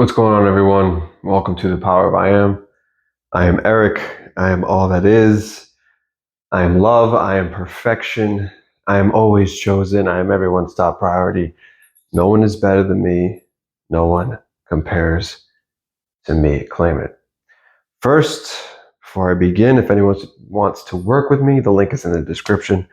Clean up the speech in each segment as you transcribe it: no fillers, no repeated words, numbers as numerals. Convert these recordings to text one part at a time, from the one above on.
What's going on, everyone? Welcome to the Power of I Am. I am Eric. I am all that is. I am love. I am perfection. I am always chosen. I am everyone's top priority. No one is better than me. No one compares to me. Claim it. First, before I begin, if anyone wants to work with me, the link is in the description.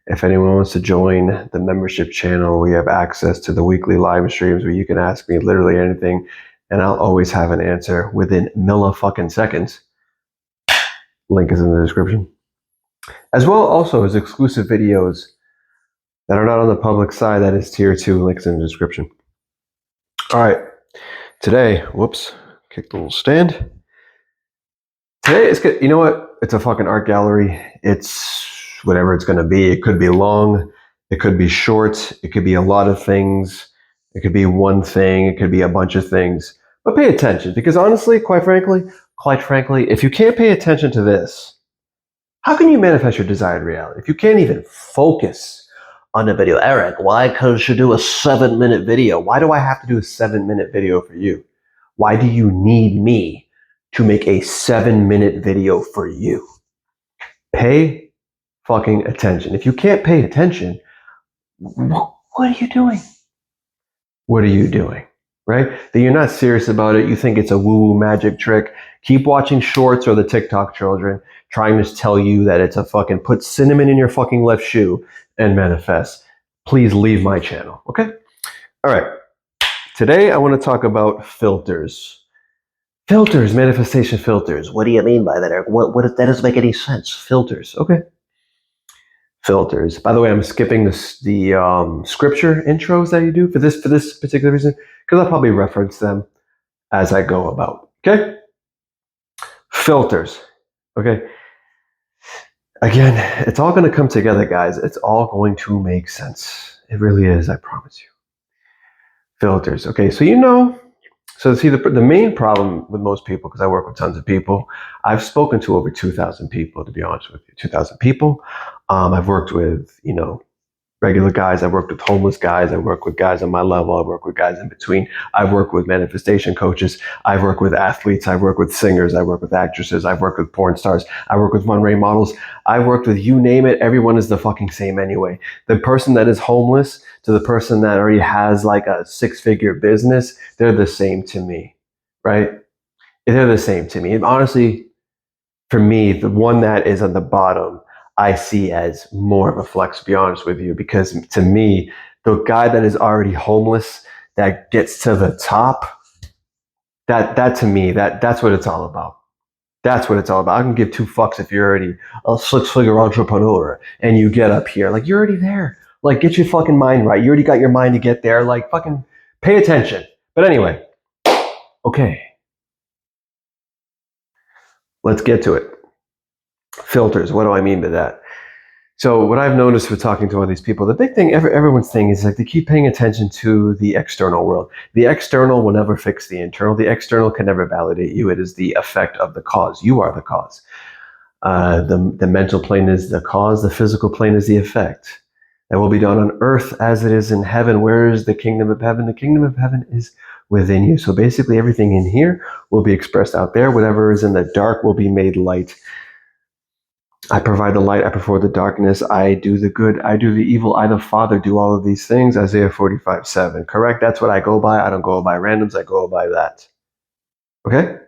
If anyone wants to join the membership channel, we have access to the weekly live streams where you can ask me literally anything, and I'll always have an answer within millifucking seconds. Link is in the description. As well also as exclusive videos that are not on the public side, that is tier 2, links in the description. All right, today, whoops, kicked the little stand. Today it's good. You know what? It's a fucking art gallery. It's whatever it's going to be. It could be long. It could be short. It could be a lot of things. It could be one thing. It could be a bunch of things. But pay attention, because honestly, quite frankly, if you can't pay attention to this, how can you manifest your desired reality? If you can't even focus on the video, Eric, why should you do a 7-minute video? Why do I have to do a 7-minute video for you? Why do you need me to make a 7-minute video for you? Pay fucking attention. If you can't pay attention, what are you doing? What are you doing? Right? That you're not serious about it. You think it's a woo-woo magic trick. Keep watching shorts or the TikTok children trying to tell you that it's a fucking put cinnamon in your fucking left shoe and manifest. Please leave my channel. Okay? All right. Today I want to talk about filters. Filters, manifestation filters. What do you mean by that, Eric? That doesn't make any sense. Filters. Okay. Filters. By the way, I'm skipping the scripture intros that you do for this particular reason, because I'll probably reference them as I go about. Okay? Filters. Okay? Again, it's all going to come together, guys. It's all going to make sense. It really is, I promise you. Filters. Okay, so see, the main problem with most people, because I work with tons of people, I've spoken to over 2,000 people, to be honest with you, 2,000 people. I've worked with, regular guys. I've worked with homeless guys. I work with guys on my level. I work with guys in between. I've worked with manifestation coaches. I've worked with athletes. I've worked with singers. I work with actresses. I've worked with porn stars. I work with runway models. I've worked with you name it. Everyone is the fucking same anyway. The person that is homeless to the person that already has like a 6-figure business, they're the same to me, right? They're the same to me. And honestly, for me, the one that is on the bottom, I see as more of a flex, to be honest with you, because to me, the guy that is already homeless, that gets to the top, that to me, that's what it's all about. That's what it's all about. I can give 2 fucks if you're already a 6-figure entrepreneur and you get up here. Like, you're already there. Like, get your fucking mind right. You already got your mind to get there. Like, fucking pay attention. But anyway, okay. Let's get to it. Filters. What do I mean by that? So what I've noticed with talking to all these people, the big thing, everyone's thing is like they keep paying attention to the external world. The external will never fix the internal. The external can never validate you. It is the effect of the cause. You are the cause. The mental plane is the cause. The physical plane is the effect. That will be done on earth as it is in heaven. Where is the kingdom of heaven? The kingdom of heaven is within you. So basically everything in here will be expressed out there. Whatever is in the dark will be made light. I provide the light, I perform the darkness, I do the good, I do the evil, I the Father do all of these things, Isaiah 45:7. Correct? That's what I go by. I don't go by randoms, I go by that. Okay?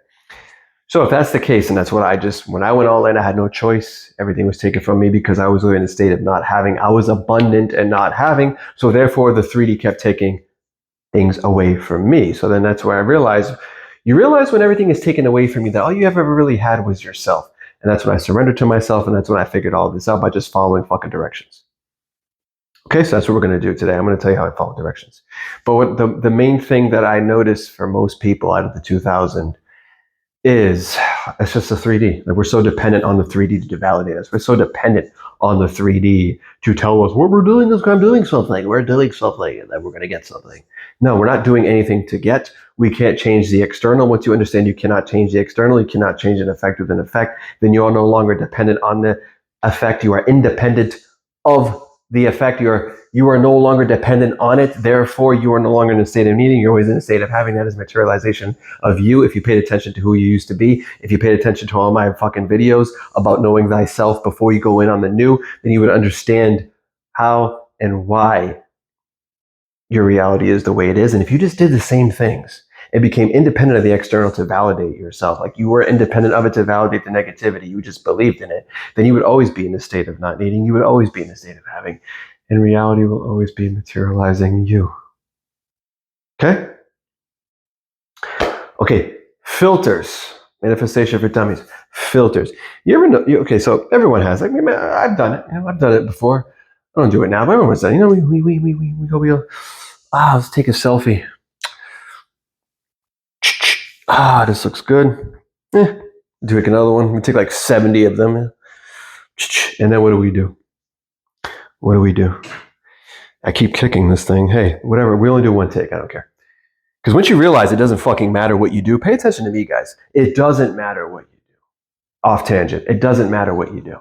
So if that's the case, and that's what when I went all in, I had no choice. Everything was taken from me because I was in a state of not having. I was abundant and not having, so therefore the 3D kept taking things away from me. So then that's where I realized, you realize when everything is taken away from you that all you ever really had was yourself. And that's when I surrendered to myself, and that's when I figured all of this out by just following fucking directions. Okay, so that's what we're going to do today. I'm going to tell you how I follow directions. But what the main thing that I noticed for most people out of the 2,000 is it's just the 3D. Like, we're so dependent on the 3D to validate us. We're so dependent on the 3D to tell us what we're doing is I'm doing something. We're doing something, and then we're going to get something. No, we're not doing anything to get. We can't change the external. Once you understand you cannot change the external, you cannot change an effect with an effect, then you are no longer dependent on the effect. You are independent of the effect. You're you are no longer dependent on it. Therefore, you are no longer in a state of needing. You're always in a state of having. That is materialization of you. If you paid attention to who you used to be, if you paid attention to all my fucking videos about knowing thyself before you go in on the new, then you would understand how and why your reality is the way it is. And if you just did the same things and became independent of the external to validate yourself, like you were independent of it to validate the negativity, you just believed in it, then you would always be in a state of not needing. You would always be in a state of having. And reality will always be materializing you. Okay? Okay, filters. Manifestation for dummies. Filters. You ever know? Okay, so everyone has. Like, I've done it. I've done it before. I don't do it now, but everyone's done it. We go. Let's take a selfie. This looks good. Do like another one. We take like 70 of them. And then what do we do? What do we do? I keep kicking this thing. Hey, whatever. We only do one take. I don't care. Because once you realize it doesn't fucking matter what you do, pay attention to me, guys. It doesn't matter what you do. Off tangent. It doesn't matter what you do.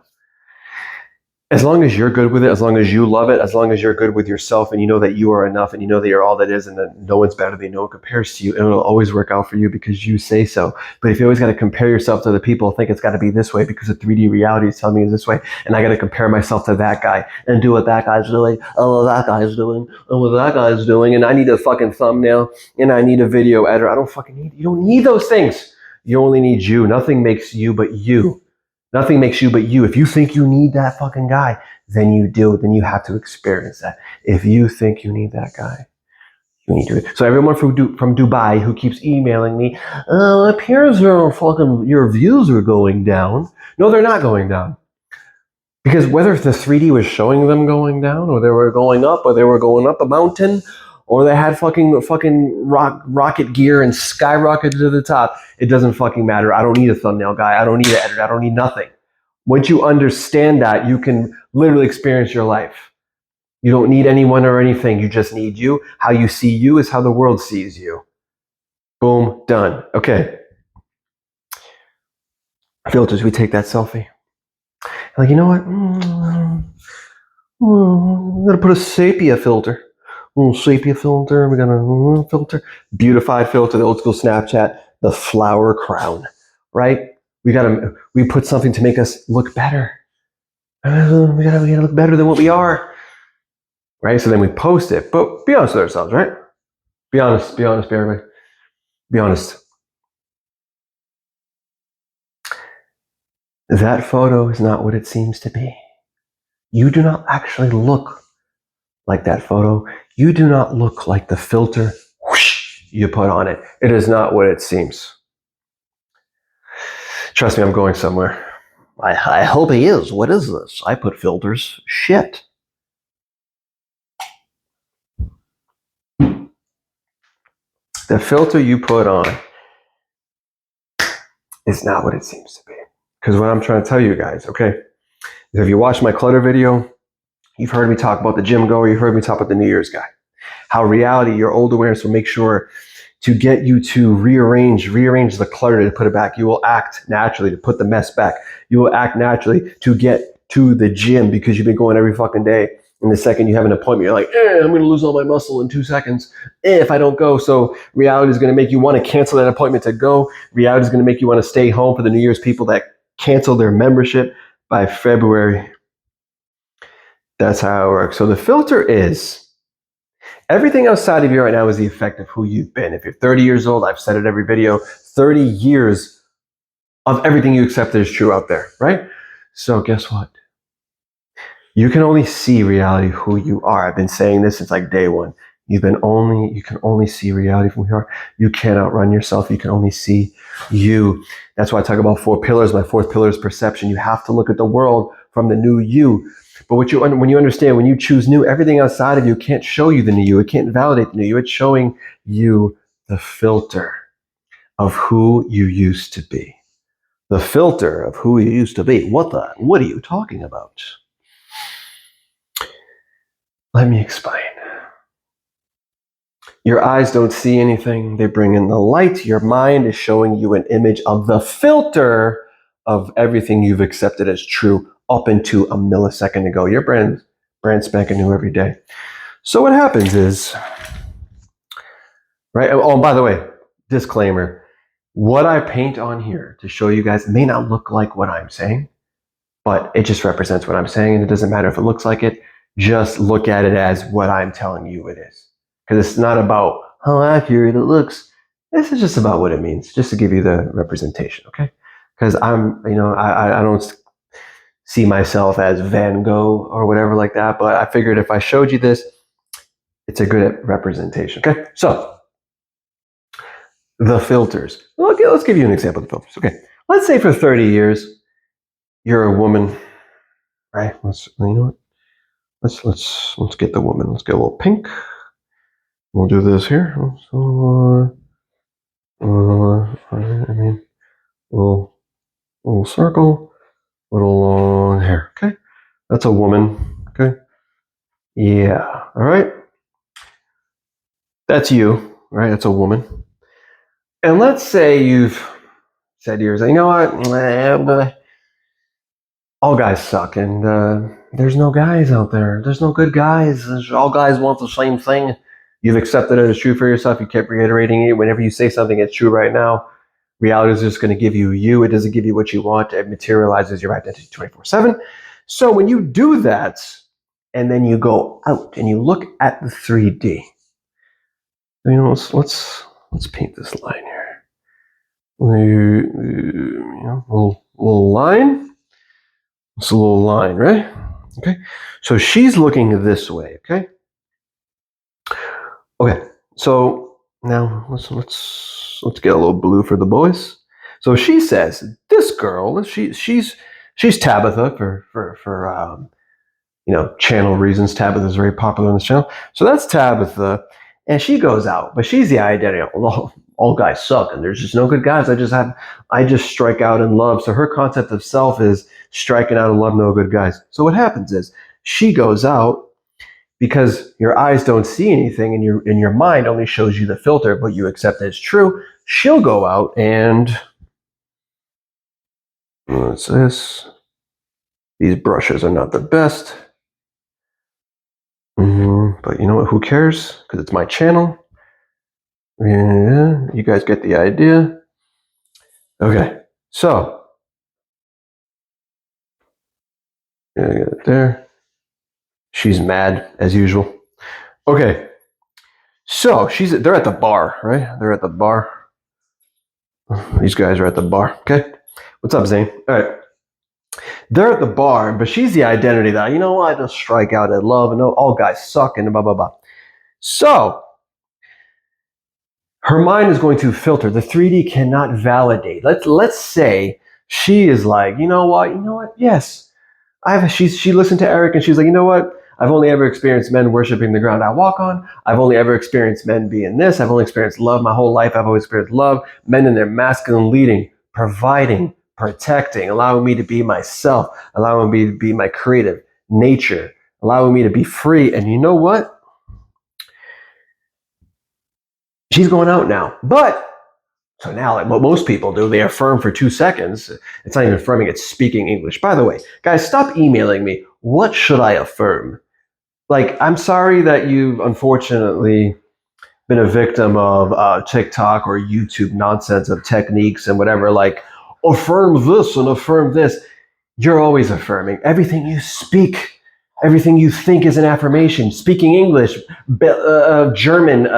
As long as you're good with it, as long as you love it, as long as you're good with yourself and you know that you are enough and you know that you're all that is and that no one's better than you, no one compares to you, and it'll always work out for you because you say so. But if you always got to compare yourself to other people, think it's got to be this way because the 3D reality is telling me it's this way, and I got to compare myself to that guy and do what that guy's doing, what that guy's doing, and what that guy's doing, and I need a fucking thumbnail and I need a video editor. I don't fucking need, you don't need those things. You only need you. Nothing makes you but you. Nothing makes you but you. If you think you need that fucking guy, then you do. Then you have to experience that. If you think you need that guy, you need to. So everyone from Dubai who keeps emailing me, it appears your views are going down. No, they're not going down. Because whether the 3D was showing them going down, or they were going up, or they were going up a mountain, or they had fucking rocket gear and skyrocketed to the top, it doesn't fucking matter. I don't need a thumbnail guy. I don't need an editor. I don't need nothing. Once you understand that, you can literally experience your life. You don't need anyone or anything. You just need you. How you see you is how the world sees you. Boom, done. Okay. Filters, we take that selfie. Like, you know what? I'm going to put a sepia filter. Sepia filter. We're going to filter. Beautified filter, the old school Snapchat, the flower crown, right? We put something to make us look better. We gotta look better than what we are, right? So then we post it, but be honest with ourselves, right? Be honest, everybody. Be honest. That photo is not what it seems to be. You do not actually look like that photo. You do not look like the filter you put on it. It is not what it seems. Trust me, I'm going somewhere. I hope he is. What is this? I put filters. Shit. The filter you put on is not what it seems to be. Because what I'm trying to tell you guys, okay, if you watch my clutter video, you've heard me talk about the gym goer, you've heard me talk about the New Year's guy. How reality, your old awareness will make sure to get you to rearrange the clutter to put it back. You will act naturally to put the mess back. You will act naturally to get to the gym because you've been going every fucking day. And the second you have an appointment, you're like, I'm going to lose all my muscle in 2 seconds if I don't go. So reality is going to make you want to cancel that appointment to go. Reality is going to make you want to stay home for the New Year's people that cancel their membership by February. That's how it works. So the filter is everything outside of you right now is the effect of who you've been. If you're 30 years old, I've said it every video, 30 years of everything you accept is true out there, right? So guess what? You can only see reality who you are. I've been saying this since like day one. You can only see reality from who you are. You can't outrun yourself. You can only see you. That's why I talk about 4 pillars. My 4th pillar is perception. You have to look at the world from the new you. But when you understand, when you choose new, everything outside of you can't show you the new you. It can't validate the new you. It's showing you the filter of who you used to be. The filter of who you used to be. What are you talking about? Let me explain. Your eyes don't see anything. They bring in the light. Your mind is showing you an image of the filter of everything you've accepted as true up into a millisecond ago. Your brain brand spanking new every day. So what happens is, right? Oh, and by the way, disclaimer, what I paint on here to show you guys may not look like what I'm saying, but it just represents what I'm saying, and it doesn't matter if it looks like it. Just look at it as what I'm telling you it is. Because it's not about how accurate it looks. This is just about what it means, just to give you the representation, okay? Because I don't see myself as Van Gogh or whatever like that, but I figured if I showed you this, it's a good representation, okay? So, the filters. Okay, let's give you an example of the filters, okay? Let's say for 30 years, you're a woman, right? You know what? Let's get the woman. Let's get a little pink. We'll do this here. So, I mean, little circle, little long hair. Okay, that's a woman. Okay, yeah. All right, that's you. Right, that's a woman. And let's say you've said to yourself, you know what? All guys suck, and there's no guys out there. There's no good guys. All guys want the same thing. You've accepted it as true for yourself. You kept reiterating it. Whenever you say something that's true right now, reality is just going to give you you. It doesn't give you what you want. It materializes your identity 24/7. So when you do that, and then you go out and you look at the 3D, you know, let's paint this line here. Little line. It's a little line, right? Okay. So she's looking this way. Okay. Okay. So now let's get a little blue for the boys. So she says this girl. She's Tabitha for channel reasons. Tabitha is very popular on this channel. So that's Tabitha, and she goes out, but she's the identity. All guys suck, and there's just no good guys. I just strike out in love. So her concept of self is striking out in love, no good guys. So what happens is she goes out because your eyes don't see anything, and your mind only shows you the filter, but you accept it as true. She'll go out and what's this? These brushes are not the best. But you know what? Who cares? Because it's my channel. Yeah, you guys get the idea. Okay, so there. She's mad as usual. Okay, so they're at the bar, right? They're at the bar. These guys are at the bar. Okay, what's up, Zane? All right, they're at the bar, but she's the identity that I just strike out at love, and all guys suck, and blah blah blah. So her mind is going to filter. The 3D cannot validate. Let's say she is like, you know what? Yes, she listened to Eric and she's like, you know what? I've only ever experienced men worshiping the ground I walk on. I've only ever experienced men being this. I've only experienced love my whole life. I've always experienced love. Men in their masculine leading, providing, protecting, allowing me to be myself, allowing me to be my creative nature, allowing me to be free. And you know what? She's going out now. But so now, like what most people do, they affirm for 2 seconds. It's not even affirming, it's speaking English. By the way, guys, stop emailing me. What should I affirm? Like, I'm sorry that you've unfortunately been a victim of TikTok or YouTube nonsense of techniques and whatever, like, affirm this and affirm this. You're always affirming. Everything you speak, everything you think is an affirmation. Speaking English, German,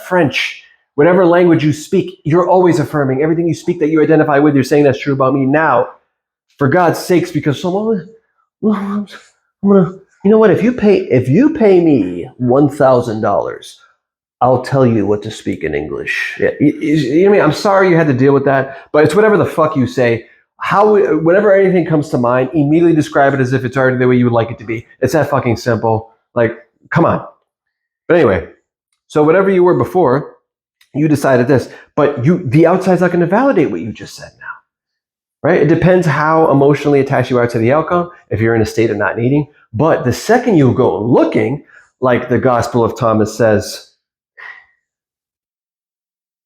French, whatever language you speak, you're always affirming. Everything you speak that you identify with, you're saying that's true about me now. For God's sakes, because someone, I'm gonna, you know what? If you pay me $1,000, I'll tell you what to speak in English. Yeah, you know what I mean? I'm sorry you had to deal with that, but it's whatever the fuck you say. Whenever anything comes to mind, immediately describe it as if it's already the way you would like it to be. It's that fucking simple. Like, come on. But anyway, so whatever you were before, you decided this, but the outside's not going to validate what you just said now, right? It depends how emotionally attached you are to the outcome, if you're in a state of not needing. But the second you go looking, like the Gospel of Thomas says,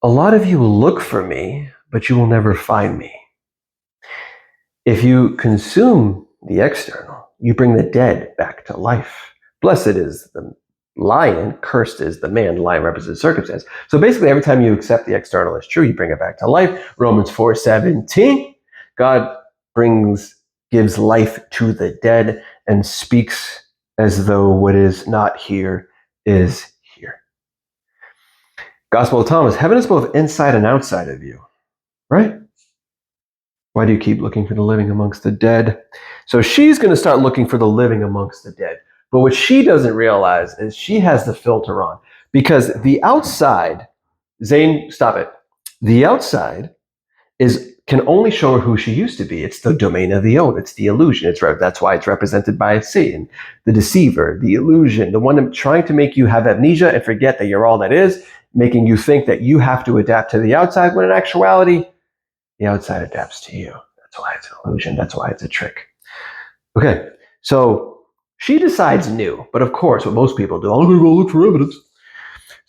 a lot of you will look for me, but you will never find me. If you consume the external, you bring the dead back to life. Blessed is the lion, cursed is the man. The lion represents circumstance. So basically, every time you accept the external as true, you bring it back to life. Romans 4:17, God gives life to the dead and speaks as though what is not here is here. Gospel of Thomas, heaven is both inside and outside of you, right? Why do you keep looking for the living amongst the dead? So she's going to start looking for the living amongst the dead. But what she doesn't realize is she has the filter on, because the outside, Zane, stop it. The outside can only show her who she used to be. It's the domain of the old. It's the illusion. That's why it's represented by Satan, the deceiver, the illusion, the one trying to make you have amnesia and forget that you're all that is, making you think that you have to adapt to the outside, when in actuality, the outside adapts to you. That's why it's an illusion. That's why it's a trick. Okay, so she decides new, but of course, what most people do, I'm going to go look for evidence.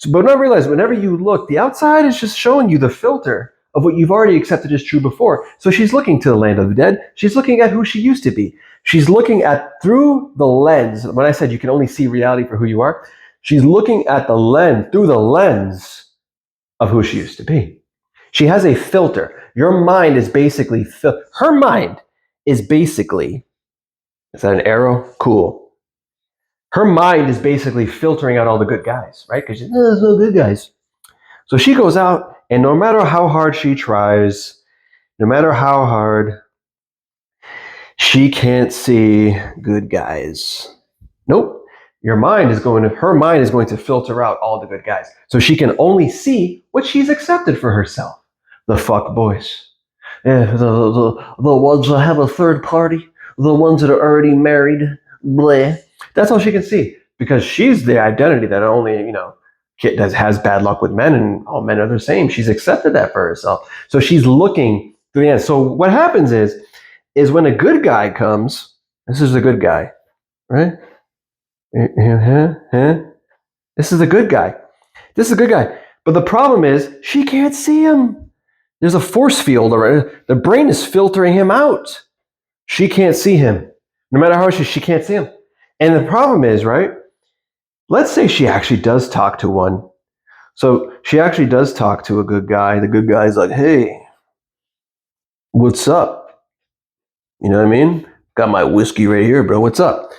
But not realize, whenever you look, the outside is just showing you the filter of what you've already accepted as true before. So she's looking to the land of the dead. She's looking at who she used to be. She's looking at through the lens. When I said you can only see reality for who you are, she's looking at the lens, through the lens of who she used to be. She has a filter. Your mind is basically, her mind is basically, is that an arrow? Cool. Her mind is basically filtering out all the good guys, right? Because there's no good guys. So she goes out, and no matter how hard she tries, no matter how hard, she can't see good guys. Nope. Her mind is going to filter out all the good guys. So she can only see what she's accepted for herself. The fuck boys. Yeah, the ones that have a third party, the ones that are already married, bleh. That's all she can see, because she's the identity that only, has bad luck with men, and all men are the same. She's accepted that for herself. So she's looking through the end. So what happens is when a good guy comes, this is a good guy, right? This is a good guy. This is a good guy. But the problem is she can't see him. There's a force field around. The brain is filtering him out. She can't see him. No matter how she can't see him. And the problem is, right? Let's say she actually does talk to one. So she actually does talk to a good guy. The good guy's like, hey, what's up? You know what I mean? Got my whiskey right here, bro. What's up?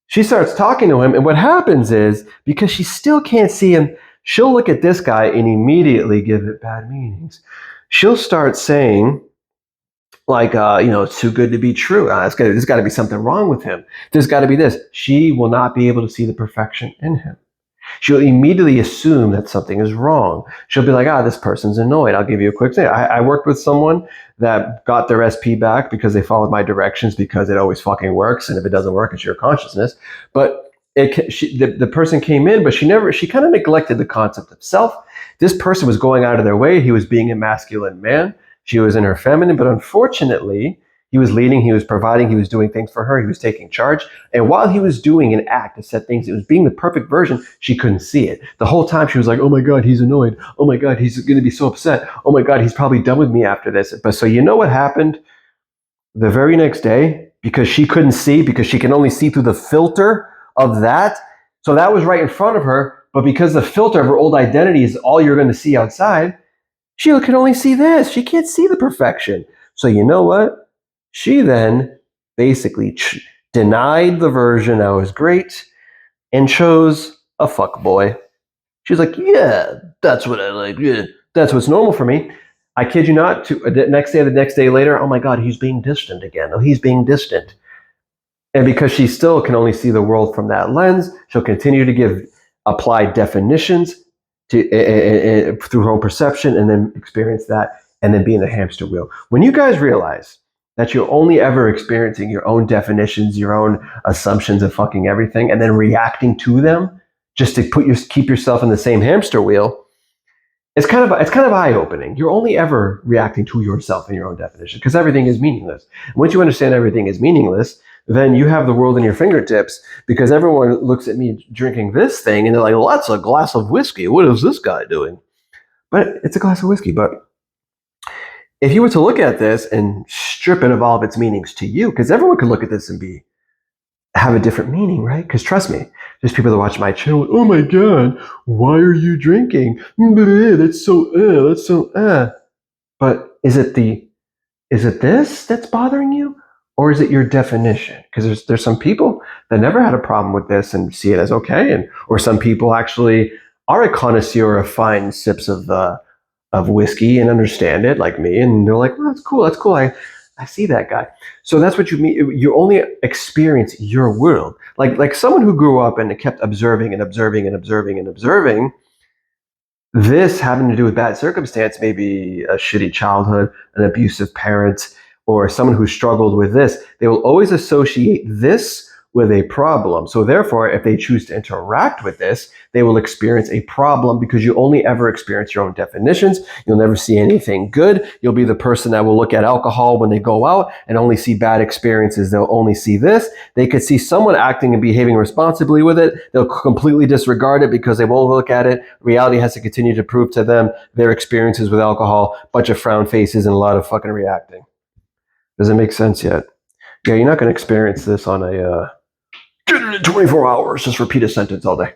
She starts talking to him. And what happens is, because she still can't see him, she'll look at this guy and immediately give it bad meanings. She'll start saying, like, it's too good to be true. There's got to be something wrong with him. There's got to be this. She will not be able to see the perfection in him. She'll immediately assume that something is wrong. She'll be like, this person's annoyed. I'll give you a quick thing. I worked with someone that got their SP back because they followed my directions, because it always fucking works. And if it doesn't work, it's your consciousness. But the person came in, but she kind of neglected the concept of self. This person was going out of their way. He was being a masculine man. She was in her feminine, but unfortunately, he was leading, he was providing, he was doing things for her, he was taking charge. And while he was doing an act to set things, it was being the perfect version, she couldn't see it. The whole time she was like, oh my God, he's annoyed. Oh my God, he's going to be so upset. Oh my God, he's probably done with me after this. But so you know what happened the very next day? Because she couldn't see, because she can only see through the filter of that. So that was right in front of her. But because the filter of her old identity is all you're going to see outside, she can only see this. She can't see the perfection. So you know what? She then basically denied the version that was great and chose a fuck boy. She's like, yeah, that's what I like. Yeah, that's what's normal for me. I kid you not. The next day later, oh my God, he's being distant again. Oh, he's being distant. And because she still can only see the world from that lens, she'll continue to apply definitions through her own perception, and then experience that, and then be in the hamster wheel. When you guys realize that you're only ever experiencing your own definitions, your own assumptions of fucking everything, and then reacting to them just to keep yourself in the same hamster wheel, it's kind of eye-opening. You're only ever reacting to yourself and your own definition, because everything is meaningless. And once you understand everything is meaningless, then you have the world in your fingertips, because everyone looks at me drinking this thing and they're like, well, that's a glass of whiskey. What is this guy doing? But it's a glass of whiskey. But if you were to look at this and strip it of all of its meanings to you, because everyone could look at this and be have a different meaning, right? Because trust me, there's people that watch my channel. Oh my God, why are you drinking? That's so. But is it this that's bothering you, or is it your definition? Because there's some people that never had a problem with this and see it as okay, and or some people actually are a connoisseur of fine sips of whiskey and understand it, like me, and they're like, "Oh, that's cool, that's cool. I see that guy." So that's what you mean. You only experience your world, like someone who grew up and kept observing and observing and observing and observing. This having to do with bad circumstance, maybe a shitty childhood, an abusive parent, or someone who struggled with this, they will always associate this with a problem. So therefore, if they choose to interact with this, they will experience a problem because you only ever experience your own definitions. You'll never see anything good. You'll be the person that will look at alcohol when they go out and only see bad experiences. They'll only see this. They could see someone acting and behaving responsibly with it. They'll completely disregard it because they won't look at it. Reality has to continue to prove to them their experiences with alcohol, bunch of frown faces and a lot of fucking reacting. Does it make sense yet? Yeah, you're not going to experience this on a get it in 24 hours. Just repeat a sentence all day.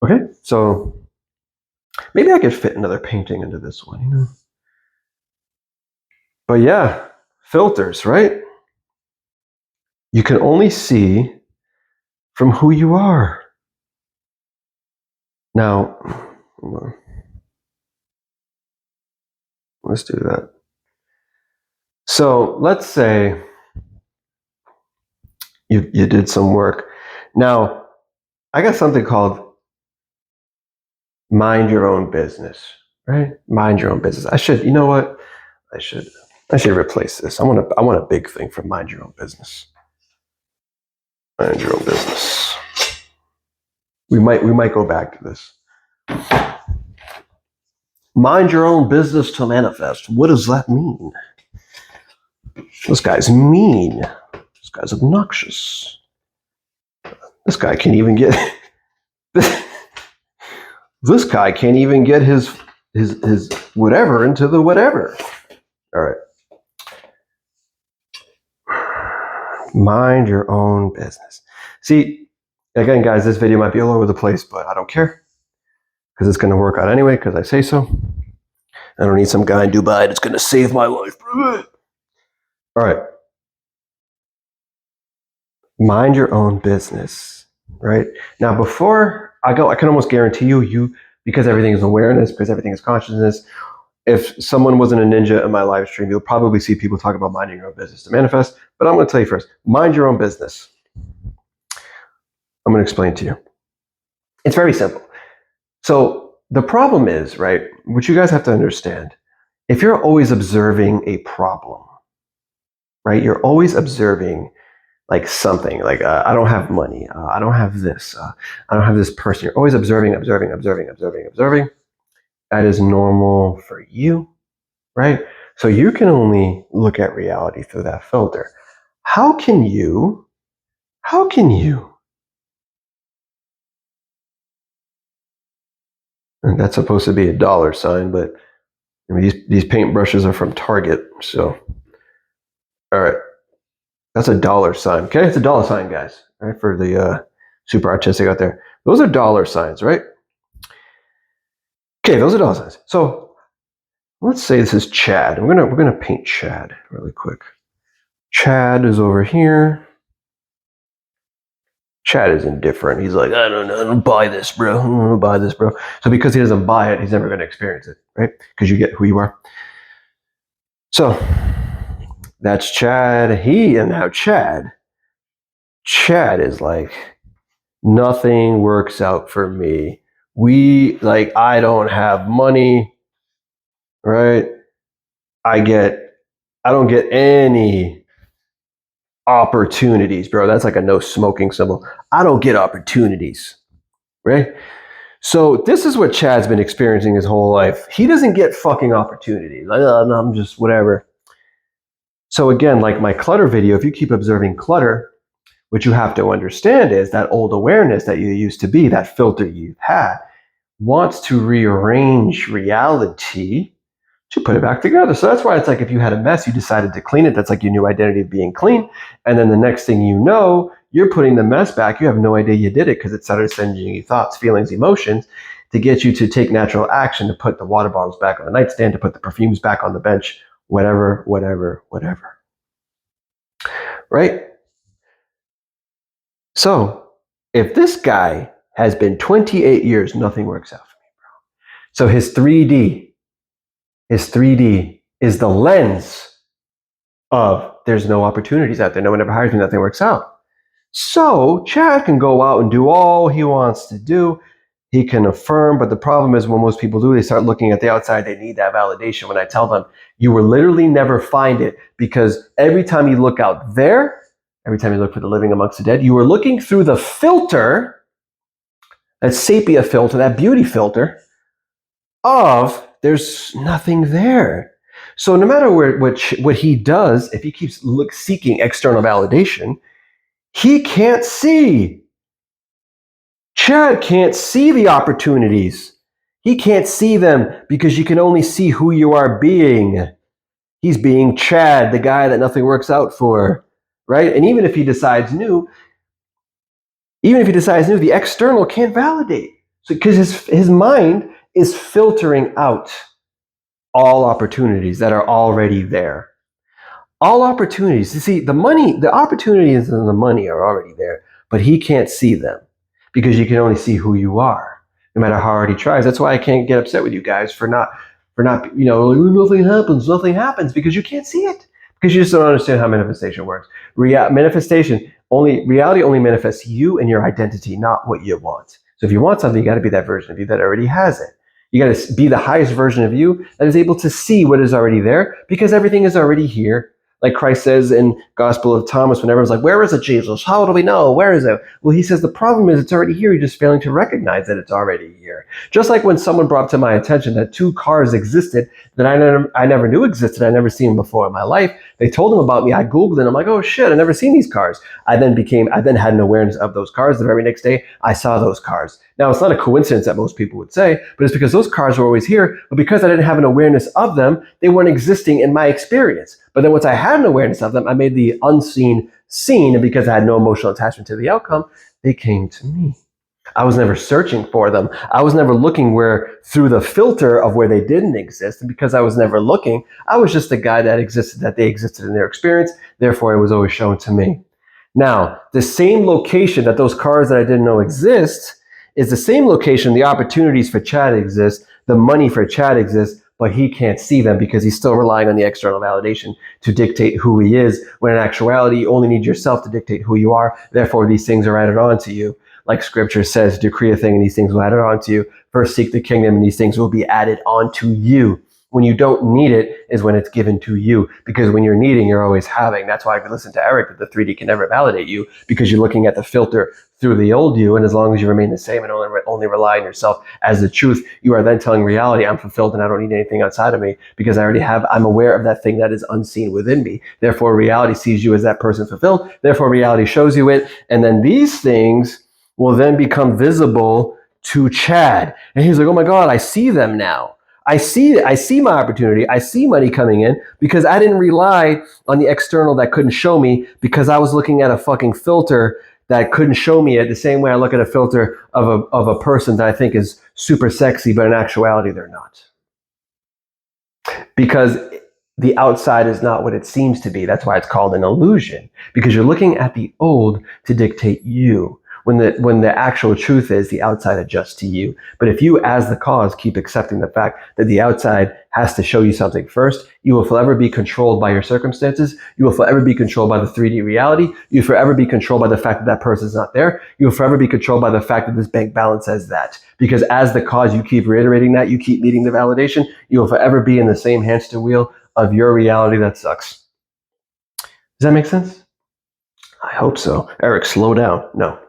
Okay, so maybe I could fit another painting into this one, you know? But yeah, filters, right? You can only see from who you are. Now, let's do that. So let's say you did some work. Now, I got something called mind your own business, right? Mind your own business. You know what? I should replace this. I want a big thing for mind your own business. Mind your own business. We might go back to this. Mind your own business to manifest. What does that mean? This guy's mean. This guy's obnoxious. This guy can't even get this guy can't even get his whatever into the whatever. All right. Mind your own business. See, again, guys, this video might be all over the place, but I don't care because it's going to work out anyway because I say so. I don't need some guy in Dubai that's going to save my life. All right. Mind your own business, right? Now, before I go, I can almost guarantee you, because everything is awareness, because everything is consciousness, if someone wasn't a ninja in my live stream, you'll probably see people talk about minding your own business to manifest. But I'm going to tell you first, mind your own business. I'm going to explain to you. It's very simple. So the problem is, right, what you guys have to understand, if you're always observing a problem, right, you're always observing like something, like I don't have money, I don't have this, I don't have this person. You're always observing. That is normal for you, right? So you can only look at reality through that filter. How can you? And that's supposed to be a dollar sign, but I mean, these paintbrushes are from Target, so all right, that's a dollar sign. Okay, it's a dollar sign, guys. Right, for the super artistic out there, those are dollar signs, right? Okay, those are dollar signs. So let's say this is Chad. We're gonna paint Chad really quick. Chad is over here. Chad is indifferent. He's like, I don't buy this, bro. I don't buy this, bro. So because he doesn't buy it, he's never gonna experience it, right? Because you get who you are. So that's Chad. And now Chad is like, nothing works out for me. I don't have money, right? I don't get any opportunities, bro. That's like a no smoking symbol. I don't get opportunities, right? So this is what Chad's been experiencing his whole life. He doesn't get fucking opportunities. I'm just whatever. So again, like my clutter video, if you keep observing clutter, what you have to understand is that old awareness that you used to be, that filter you've had, wants to rearrange reality to put it back together. So that's why it's like if you had a mess, you decided to clean it. That's like your new identity of being clean. And then the next thing you know, you're putting the mess back. You have no idea you did it because it started sending you thoughts, feelings, emotions to get you to take natural action, to put the water bottles back on the nightstand, to put the perfumes back on the bench, whatever. Right? So if this guy has been 28 years, nothing works out for me, bro. So his 3D is the lens of there's no opportunities out there. No one ever hires me. Nothing works out. So Chad can go out and do all he wants to do. He can affirm, but the problem is when most people do, they start looking at the outside. They need that validation. When I tell them, you will literally never find it because every time you look out there, every time you look for the living amongst the dead, you are looking through the filter, that sepia filter, that beauty filter of there's nothing there. So no matter what he does, if he keeps seeking external validation, he can't see. Chad can't see the opportunities. He can't see them because you can only see who you are being. He's being Chad, the guy that nothing works out for, right? And even if he decides new, the external can't validate. So because his mind is filtering out all opportunities that are already there. All opportunities. You see, the opportunities and the money are already there, but he can't see them because you can only see who you are, no matter how hard he tries. That's why I can't get upset with you guys for not, nothing happens because you can't see it. Because you just don't understand how manifestation works. Reality only manifests you and your identity, not what you want. So if you want something, you got to be that version of you that already has it. You got to be the highest version of you that is able to see what is already there because everything is already here. Like Christ says in Gospel of Thomas, when everyone's like, where is it, Jesus? How do we know? Where is it? Well, he says the problem is it's already here. You're just failing to recognize that it's already here. Just like when someone brought to my attention that 2 cars existed that I never knew existed. I never seen them before in my life. They told them about me. I Googled it. I'm like, oh shit, I never seen these cars. I then had an awareness of those cars. The very next day, I saw those cars. Now, it's not a coincidence that most people would say, but it's because those cars were always here. But because I didn't have an awareness of them, they weren't existing in my experience. But then once I had an awareness of them, I made the unseen seen. And because I had no emotional attachment to the outcome, they came to me. I was never searching for them. I was never looking through the filter of where they didn't exist. And because I was never looking, I was just the guy that they existed in their experience. Therefore, it was always shown to me. Now, the same location that those cars that I didn't know exist is the same location the opportunities for Chad exist, the money for Chad exists, but he can't see them because he's still relying on the external validation to dictate who he is, when in actuality, you only need yourself to dictate who you are. Therefore, these things are added on to you. Like scripture says, decree a thing and these things will be added on to you. First seek the kingdom and these things will be added on to you. When you don't need it is when it's given to you. Because when you're needing, you're always having. That's why I listen to Eric that the 3D can never validate you because you're looking at the filter through the old you. And as long as you remain the same and only rely on yourself as the truth, you are then telling reality, I'm fulfilled and I don't need anything outside of me because I'm aware of that thing that is unseen within me. Therefore, reality sees you as that person fulfilled. Therefore, reality shows you it. And then these things will then become visible to Chad. And he's like, oh my God, I see them now. I see my opportunity. I see money coming in because I didn't rely on the external that couldn't show me because I was looking at a fucking filter that couldn't show me it the same way I look at a filter of a person that I think is super sexy, but in actuality, they're not. Because the outside is not what it seems to be. That's why it's called an illusion, because you're looking at the old to dictate you. When the actual truth is the outside adjusts to you. But if you, as the cause, keep accepting the fact that the outside has to show you something first, you will forever be controlled by your circumstances. You will forever be controlled by the 3D reality. You will forever be controlled by the fact that that person's not there. You will forever be controlled by the fact that this bank balance says that. Because as the cause, you keep reiterating that, you keep needing the validation, you will forever be in the same hamster wheel of your reality that sucks. Does that make sense? I hope so. Eric, slow down. No.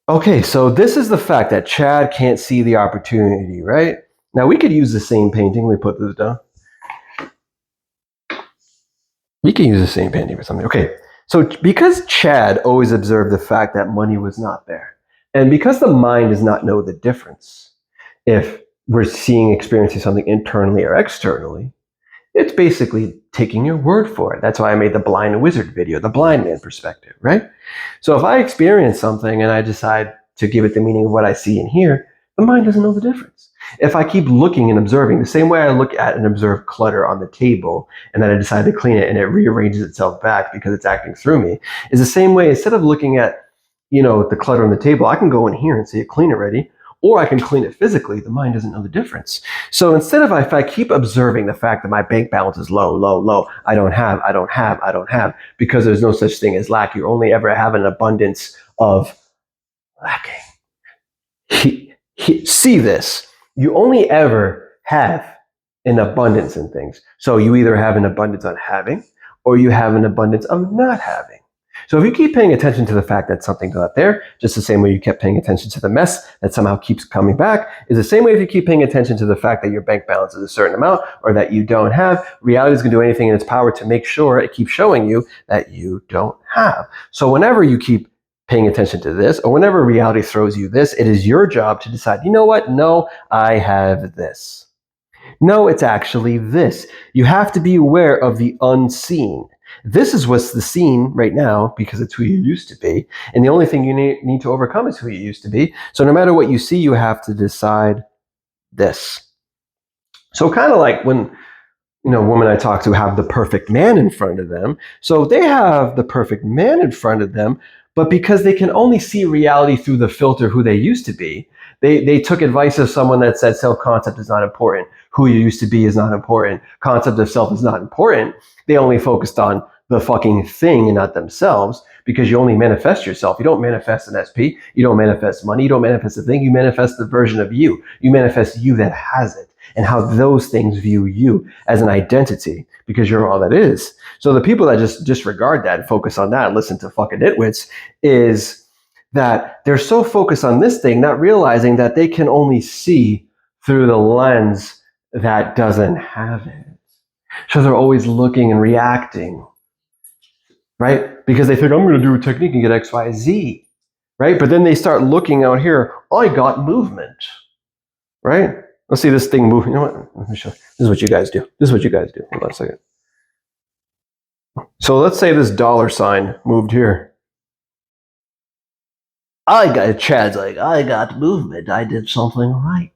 Okay, so this is the fact that Chad can't see the opportunity, right? Now we could use the same painting. Let me put this down. We can use the same painting for something. Okay, so because Chad always observed the fact that money was not there, and because the mind does not know the difference, if we're seeing, experiencing something internally or externally, it's basically taking your word for it. That's why I made the blind wizard video, the blind man perspective, right? So if I experience something and I decide to give it the meaning of what I see and hear, the mind doesn't know the difference. If I keep looking and observing, the same way I look at and observe clutter on the table, and then I decide to clean it and it rearranges itself back because it's acting through me, is the same way. Instead of looking at, the clutter on the table, I can go in here and see it clean already, or I can clean it physically. The mind doesn't know the difference. So instead of, if I keep observing the fact that my bank balance is low, low, low, I don't have, because there's no such thing as lack. You only ever have an abundance of lacking. See this. You only ever have an abundance in things. So you either have an abundance on having, or you have an abundance of not having. So if you keep paying attention to the fact that something's not there, just the same way you kept paying attention to the mess that somehow keeps coming back, is the same way if you keep paying attention to the fact that your bank balance is a certain amount or that you don't have, reality is going to do anything in its power to make sure it keeps showing you that you don't have. So whenever you keep paying attention to this, or whenever reality throws you this, it is your job to decide, you know what? No, I have this. No, it's actually this. You have to be aware of the unseen. This is what's the seen right now because it's who you used to be. And the only thing you need to overcome is who you used to be. So no matter what you see, you have to decide this. So kind of like when, women I talk to have the perfect man in front of them. So they have the perfect man in front of them, but because they can only see reality through the filter who they used to be, they took advice of someone that said self-concept is not important. Who you used to be is not important. Concept of self is not important. They only focused on the fucking thing and not themselves, because you only manifest yourself. You don't manifest an SP. You don't manifest money. You don't manifest a thing. You manifest the version of you. You manifest you that has it, and how those things view you as an identity, because you're all that is. So the people that just disregard that and focus on that and listen to fucking nitwits is that they're so focused on this thing, not realizing that they can only see through the lens that doesn't have it. So they're always looking and reacting, right? Because they think, I'm going to do a technique and get X, Y, Z, right? But then they start looking out here, I got movement, right? Let's see this thing move. You know what? Let me show you. This is what you guys do. Hold on a second. So let's say this dollar sign moved here. Chad's like, I got movement. I did something right.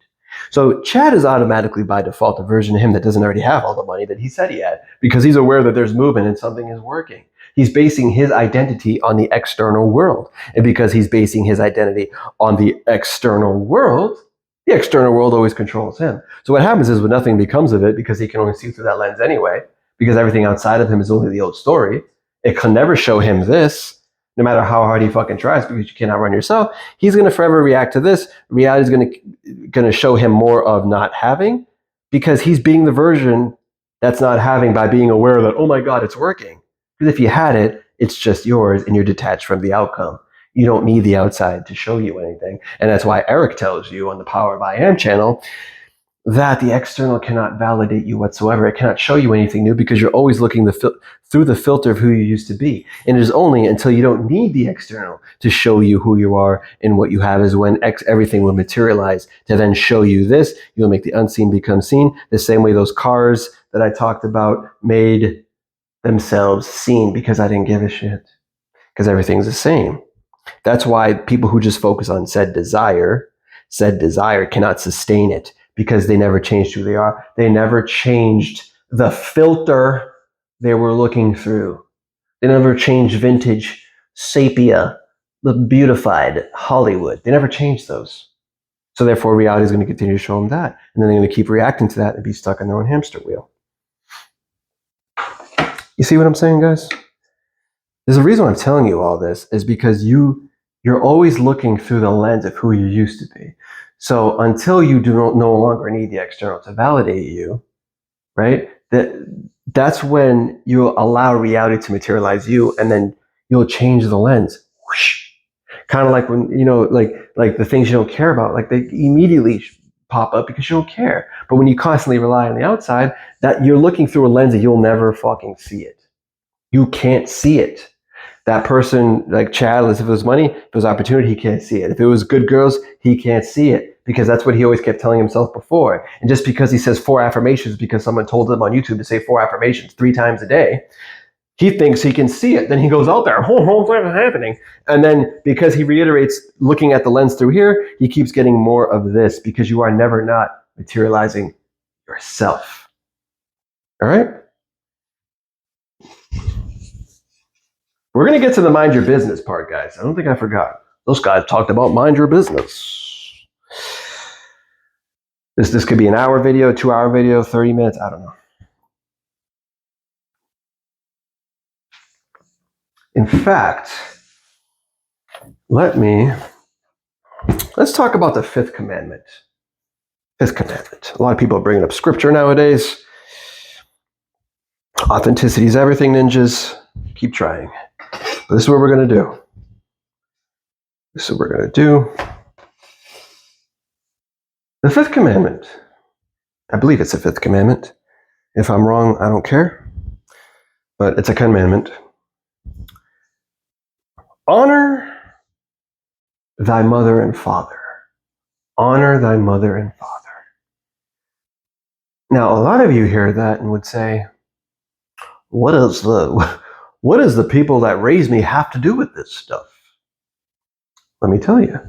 So Chad is automatically by default a version of him that doesn't already have all the money that he said he had, because he's aware that there's movement and something is working. He's basing his identity on the external world. And because he's basing his identity on the external world always controls him. So what happens is when nothing becomes of it, because he can only see through that lens anyway, because everything outside of him is only the old story, it can never show him this, no matter how hard he fucking tries, because you cannot run yourself. He's going to forever react to this. Reality is going to show him more of not having, because he's being the version that's not having by being aware that, oh my God, it's working. Because if you had it, it's just yours and you're detached from the outcome. You don't need the outside to show you anything. And that's why Eric tells you on the Power of I Am channel that the external cannot validate you whatsoever. It cannot show you anything new, because you're always looking through the filter of who you used to be. And it is only until you don't need the external to show you who you are and what you have is when everything will materialize to then show you this. You'll make the unseen become seen, the same way those cars that I talked about made themselves seen, because I didn't give a shit, because everything's the same. That's why people who just focus on said desire cannot sustain it, because they never changed who they are. They never changed the filter they were looking through. They never changed vintage sepia, the beautified Hollywood. They never changed those. So therefore, reality is going to continue to show them that. And then they're going to keep reacting to that and be stuck in their own hamster wheel. You see what I'm saying, guys? There's a reason I'm telling you all this, is because you're always looking through the lens of who you used to be. So until you no longer need the external to validate you, right? That's when you'll allow reality to materialize you, and then you'll change the lens. Whoosh. Kind of like when, like the things you don't care about, like they immediately pop up because you don't care. But when you constantly rely on the outside, that you're looking through a lens that you'll never fucking see it. You can't see it. That person, like Chad, if it was money, if it was opportunity, he can't see it. If it was good girls, he can't see it, because that's what he always kept telling himself before. And just because he says 4 affirmations because someone told him on YouTube to say 4 affirmations 3 times a day, he thinks he can see it. Then he goes out there, whole thing is happening. And then because he reiterates looking at the lens through here, he keeps getting more of this because you are never not materializing yourself. All right? We're going to get to the mind your business part, guys. I don't think I forgot. Those guys talked about mind your business. This could be an hour video, 2-hour video, 30 minutes. I don't know. In fact, let's talk about the 5th commandment. 5th commandment. A lot of people are bringing up scripture nowadays. Authenticity is everything, ninjas. Keep trying. But this is what we're going to do. This is what we're going to do. The 5th commandment. I believe it's the 5th commandment. If I'm wrong, I don't care. But it's a commandment. Honor thy mother and father. Honor thy mother and father. Now, a lot of you hear that and would say, what does the people that raised me have to do with this stuff? Let me tell you.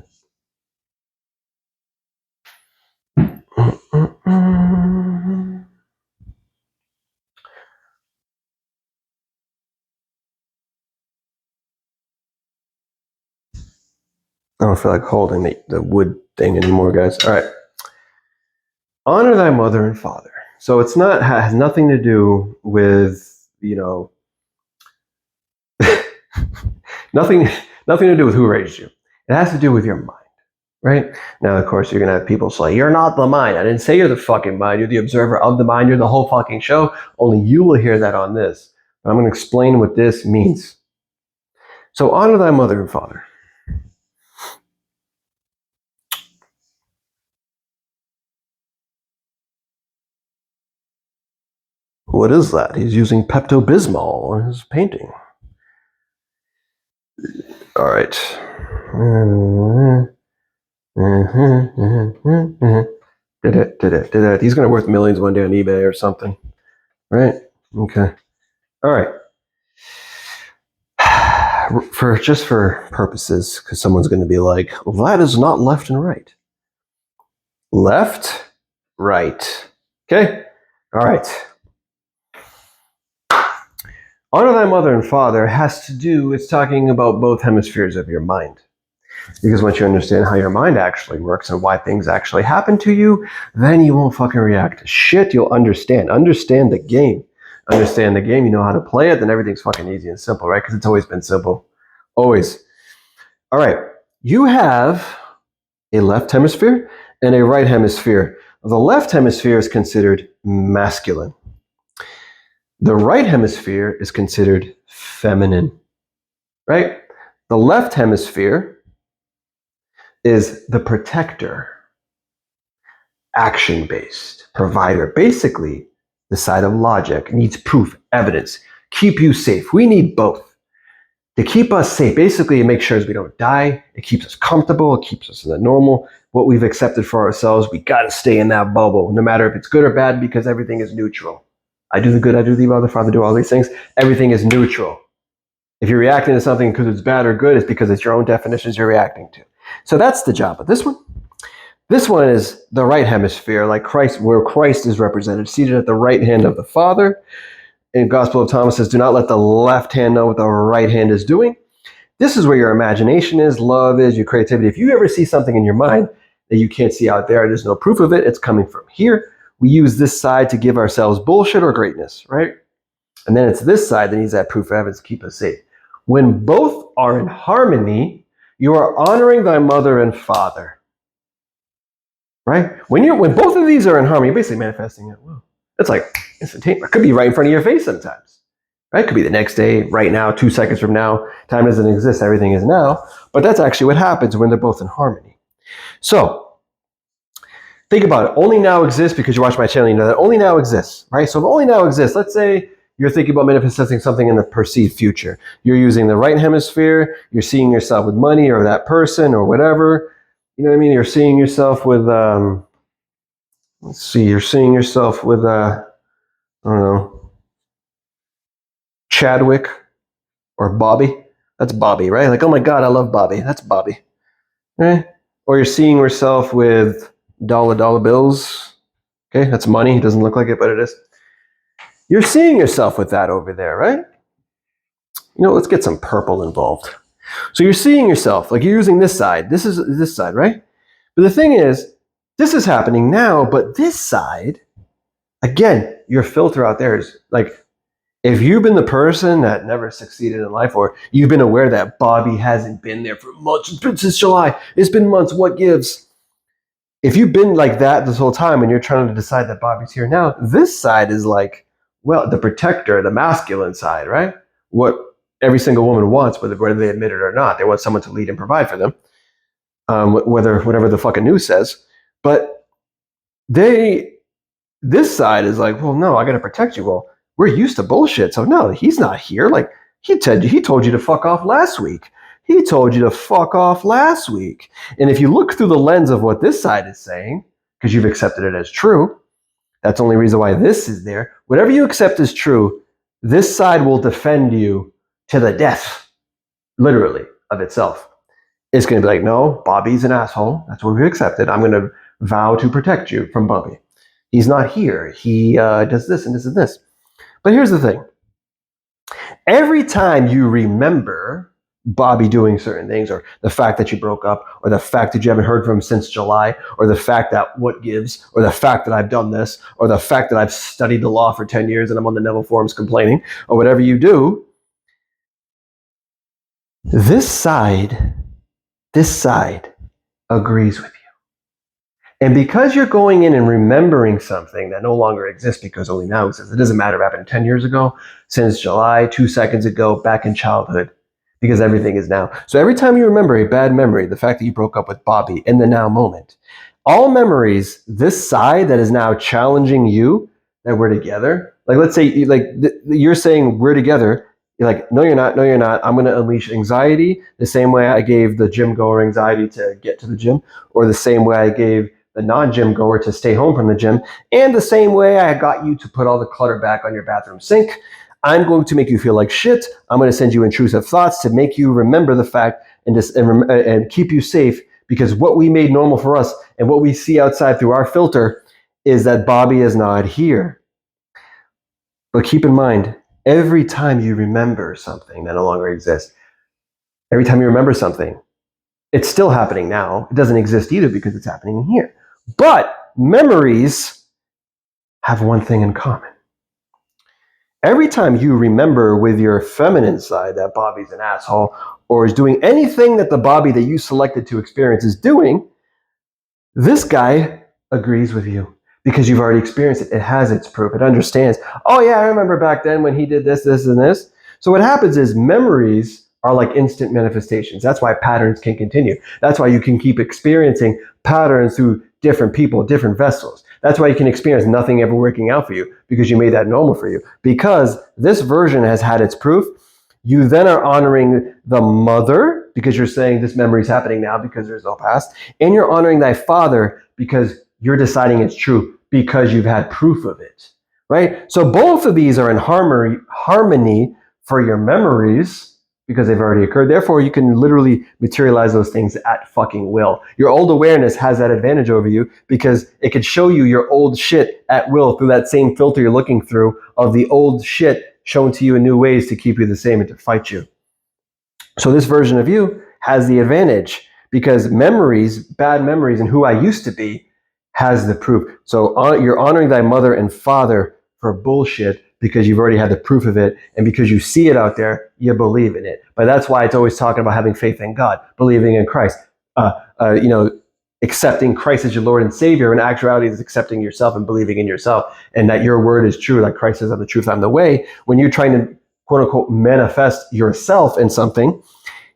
I don't feel like holding the wood thing anymore, guys. All right. Honor thy mother and father. So has nothing to do with, nothing to do with who raised you. It has to do with your mind, right? Now, of course, you're going to have people say, you're not the mind. I didn't say you're the fucking mind. You're the observer of the mind. You're the whole fucking show. Only you will hear that on this. But I'm going to explain what this means. So honor thy mother and father. What is that? He's using Pepto-Bismol on his painting. All right. Did it. He's going to worth millions one day on eBay or something. Right? Okay. All right. For purposes, because someone's going to be like, well, that is not left and right. Left, right. Okay? All right. Honor thy mother and father it's talking about both hemispheres of your mind. Because once you understand how your mind actually works and why things actually happen to you, then you won't fucking react to shit. You'll understand. Understand the game. Understand the game. You know how to play it, then everything's fucking easy and simple, right? Because it's always been simple. Always. All right. You have a left hemisphere and a right hemisphere. The left hemisphere is considered masculine. The right hemisphere is considered feminine, right? The left hemisphere is the protector, action-based, provider. Basically, the side of logic needs proof, evidence, keep you safe. We need both to keep us safe. Basically, it makes sure we don't die. It keeps us comfortable. It keeps us in the normal, what we've accepted for ourselves. We got to stay in that bubble, no matter if it's good or bad, because everything is neutral. I do the good, I do the evil, the Father do all these things. Everything is neutral. If you're reacting to something because it's bad or good, it's because it's your own definitions you're reacting to. So that's the job of this one. This one is the right hemisphere, like Christ, where Christ is represented, seated at the right hand of the Father. In Gospel of Thomas says, do not let the left hand know what the right hand is doing. This is where your imagination is, love is, your creativity. If you ever see something in your mind that you can't see out there, there's no proof of it, it's coming from here. We use this side to give ourselves bullshit or greatness, right? And then it's this side that needs that proof of evidence to keep us safe. When both are in harmony, you are honoring thy mother and father, right? When both of these are in harmony, you're basically manifesting it. Well, it's like instantaneous. It could be right in front of your face sometimes, right? It could be the next day, right now, 2 seconds from now. Time doesn't exist. Everything is now. But that's actually what happens when they're both in harmony. So, think about it. Only now exists because you watch my channel, you know that only now exists, right? So if only now exists, let's say you're thinking about manifesting something in the perceived future. You're using the right hemisphere, you're seeing yourself with money or that person or whatever. You know what I mean? You're seeing yourself with, let's see, you're seeing yourself with, I don't know, Chadwick or Bobby. That's Bobby, right? Like, oh my God, I love Bobby. That's Bobby, right? Or you're seeing yourself with dollar bills. Okay, that's money. It doesn't look like it, but it is. You're seeing yourself with that over there, right? Let's get some purple involved. So you're seeing yourself, like you're using this side. This is this side, right? But the thing is, this is happening now, but this side, again, your filter out there is like, if you've been the person that never succeeded in life, or you've been aware that Bobby hasn't been there for months, it's been since July, it's been months, what gives? If you've been like that this whole time and you're trying to decide that Bobby's here now, this side is like, well, the protector, the masculine side, right? What every single woman wants, whether they admit it or not. They want someone to lead and provide for them, whatever the fucking news says. But this side is like, well, no, I got to protect you. Well, we're used to bullshit, so no, he's not here. Like he told you to fuck off last week. He told you to fuck off last week. And if you look through the lens of what this side is saying, because you've accepted it as true, that's the only reason why this is there. Whatever you accept as true, this side will defend you to the death, literally, of itself. It's going to be like, no, Bobby's an asshole. That's what we've accepted. I'm going to vow to protect you from Bobby. He's not here. He does this and this and this. But here's the thing. Every time you remember Bobby doing certain things, or the fact that you broke up, or the fact that you haven't heard from him since July, or the fact that what gives, or the fact that I've done this, or the fact that I've studied the law for 10 years and I'm on the Neville forums complaining, or whatever you do, this side agrees with you. And because you're going in and remembering something that no longer exists because only now exists, it doesn't matter if it happened 10 years ago, since July, 2 seconds ago, back in childhood, because everything is now. So every time you remember a bad memory, the fact that you broke up with Bobby in the now moment, all memories, this side that is now challenging you, that we're together, like let's say you're saying we're together, you're like, no, you're not. No, you're not. I'm going to unleash anxiety the same way I gave the gym goer anxiety to get to the gym, or the same way I gave the non-gym goer to stay home from the gym, and the same way I got you to put all the clutter back on your bathroom sink. I'm going to make you feel like shit. I'm going to send you intrusive thoughts to make you remember the fact and keep you safe, because what we made normal for us and what we see outside through our filter is that Bobby is not here. But keep in mind, every time you remember something that no longer exists, every time you remember something, it's still happening now. It doesn't exist either because it's happening in here. But memories have one thing in common. Every time you remember with your feminine side that Bobby's an asshole, or is doing anything that the Bobby that you selected to experience is doing, this guy agrees with you because you've already experienced it. It has its proof. It understands, oh yeah, I remember back then when he did this, this, and this. So what happens is memories are like instant manifestations. That's why patterns can continue. That's why you can keep experiencing patterns through different people, different vessels. That's why you can experience nothing ever working out for you, because you made that normal for you. Because this version has had its proof, you then are honoring the mother because you're saying this memory is happening now because there's no past. And you're honoring thy father because you're deciding it's true because you've had proof of it, right? So both of these are in harmony for your memories, because they've already occurred. Therefore, you can literally materialize those things at fucking will. Your old awareness has that advantage over you because it could show you your old shit at will through that same filter you're looking through of the old shit shown to you in new ways to keep you the same and to fight you. So this version of you has the advantage because memories, bad memories, and who I used to be has the proof. So you're honoring thy mother and father for bullshit because you've already had the proof of it, and because you see it out there, you believe in it. But that's why it's always talking about having faith in God, believing in Christ, accepting Christ as your Lord and Savior. In actuality, is accepting yourself and believing in yourself, and that your word is true, like Christ says, "I'm the truth, I'm the way." When you're trying to, quote unquote, manifest yourself in something,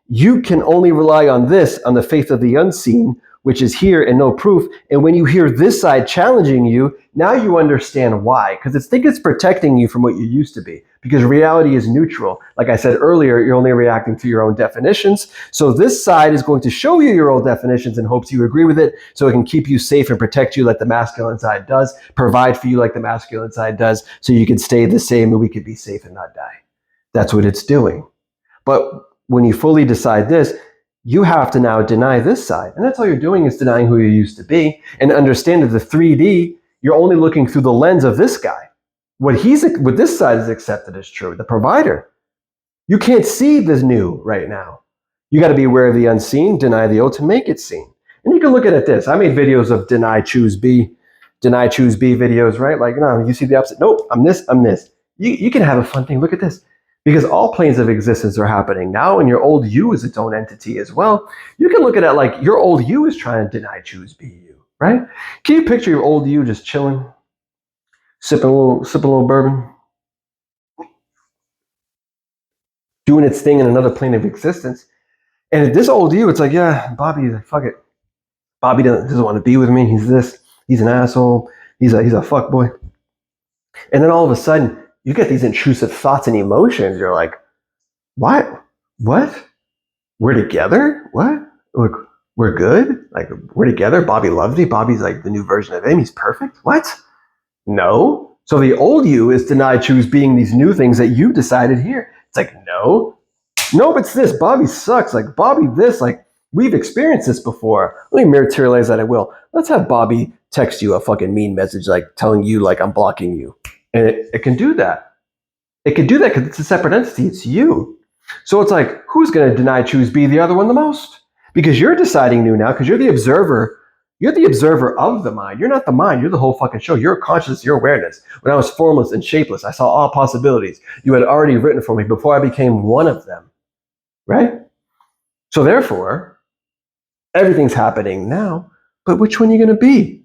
you can only rely on this, on the faith of the unseen, which is here and no proof. And when you hear this side challenging you, now you understand why. Because it's protecting you from what you used to be. Because reality is neutral. Like I said earlier, you're only reacting to your own definitions. So this side is going to show you your old definitions in hopes you agree with it, so it can keep you safe and protect you like the masculine side does, provide for you like the masculine side does, so you can stay the same and we could be safe and not die. That's what it's doing. But when you fully decide this, you have to now deny this side. And that's all you're doing is denying who you used to be. And understand that the 3D, you're only looking through the lens of this guy. What this side is accepted as true, the provider. You can't see the new right now. You got to be aware of the unseen, deny the old to make it seen. And you can look at it this. I made videos of deny, choose B videos, right? Like, no, you see the opposite. Nope, I'm this, I'm this. You can have a fun thing. Look at this. Because all planes of existence are happening now, and your old you is its own entity as well. You can look at it like your old you is trying to deny, choose, be you, right? Can you picture your old you just chilling, sipping a little bourbon, doing its thing in another plane of existence? And this old you, it's like, yeah, Bobby, fuck it. Bobby doesn't want to be with me. He's this. He's an asshole. He's a fuckboy. And then all of a sudden, you get these intrusive thoughts and emotions. You're like, what? What? We're together? What? Look, we're good? Like, we're together? Bobby loves me? Bobby's like the new version of him? He's perfect? What? No. So the old you is denied choose being these new things that you decided here. It's like, no. Nope, it's this. Bobby sucks. Like, Bobby this. Like, we've experienced this before. Let me materialize that I will. Let's have Bobby text you a fucking mean message, like telling you like I'm blocking you. And it can do that. It can do that because it's a separate entity. It's you. So it's like, who's going to deny, choose, be the other one the most? Because you're deciding new now because you're the observer. You're the observer of the mind. You're not the mind. You're the whole fucking show. You're conscious, your awareness. When I was formless and shapeless, I saw all possibilities. You had already written for me before I became one of them. Right? So therefore, everything's happening now, but which one are you going to be?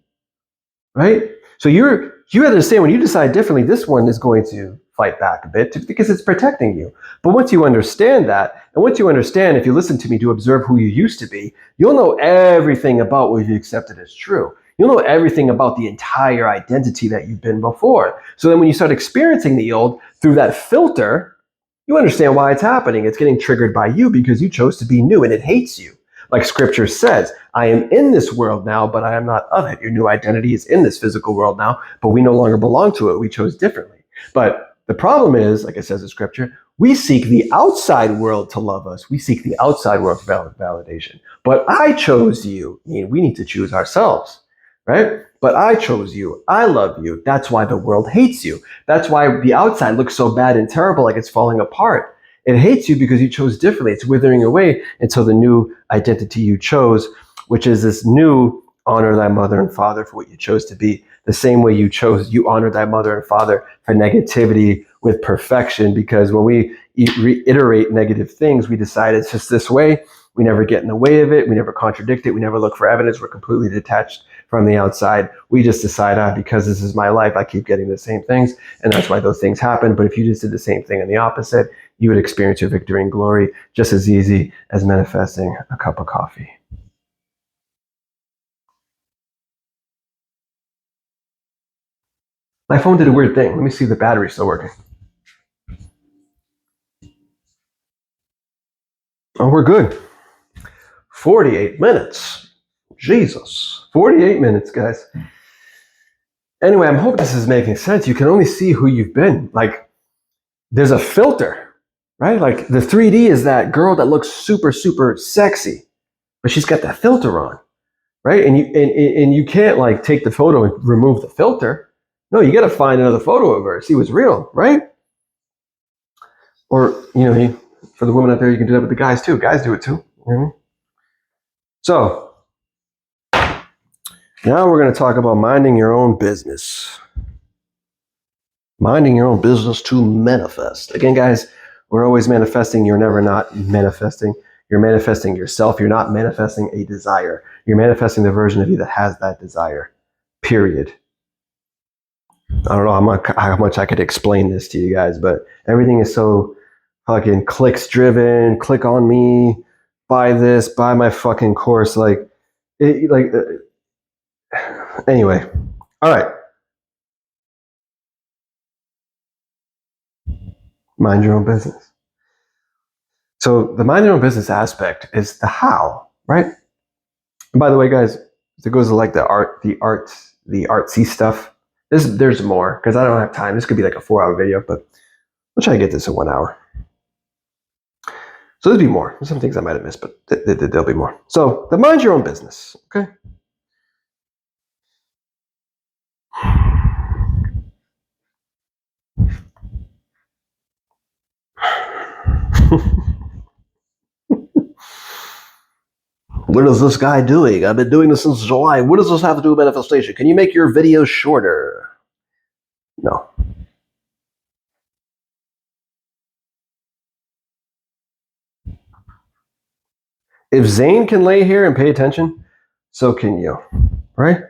Right? So you understand when you decide differently, this one is going to fight back a bit because it's protecting you. But once you understand that, and once you understand, if you listen to me, to observe who you used to be, you'll know everything about what you accepted as true. You'll know everything about the entire identity that you've been before. So then when you start experiencing the old through that filter, you understand why it's happening. It's getting triggered by you because you chose to be new and it hates you. Like scripture says, I am in this world now, but I am not of it. Your new identity is in this physical world now, but we no longer belong to it. We chose differently. But the problem is, like it says in scripture, we seek the outside world to love us. We seek the outside world for validation. But I chose you. I mean, we need to choose ourselves, right? But I chose you. I love you. That's why the world hates you. That's why the outside looks so bad and terrible, like it's falling apart. It hates you because you chose differently. It's withering away until the new identity you chose, which is this new honor thy mother and father for what you chose to be. The same way you honor thy mother and father for negativity with perfection, because when we reiterate negative things, we decide it's just this way. We never get in the way of it. We never contradict it. We never look for evidence. We're completely detached from the outside. We just decide, because this is my life, I keep getting the same things, and that's why those things happen. But if you just did the same thing in the opposite, you would experience your victory and glory just as easy as manifesting a cup of coffee. My phone did a weird thing. Let me see if the battery's still working. Oh, we're good. 48 minutes. Jesus. 48 minutes, guys. Anyway, I'm hoping this is making sense. You can only see who you've been. Like, there's a filter, right? Like, the 3D is that girl that looks super, super sexy, but she's got that filter on, right? And you can't, like, take the photo and remove the filter. No, you got to find another photo of her, see what's real, right? Or, for the women out there, you can do that with the guys too. Guys do it too. Mm-hmm. So, now we're going to talk about minding your own business. Minding your own business to manifest. Again, guys, we're always manifesting. You're never not manifesting. You're manifesting yourself. You're not manifesting a desire. You're manifesting the version of you that has that desire. Period. I don't know how much I could explain this to you guys, but everything is so fucking clicks driven. Click on me. Buy this. Buy my fucking course. Like, Anyway, all right. Mind your own business. So the mind your own business aspect is the how, right? And by the way, guys, if it goes to like the artsy stuff, there's more because I don't have time. This could be like a 4 hour video, but we'll try to get this in 1 hour. So there'll be more. There's some things I might have missed, but there'll be more. So the mind your own business, okay? What is this guy doing? I've been doing this since July. What does this have to do with manifestation? Can you make your videos shorter? No. If Zane can lay here and pay attention, so can you, right?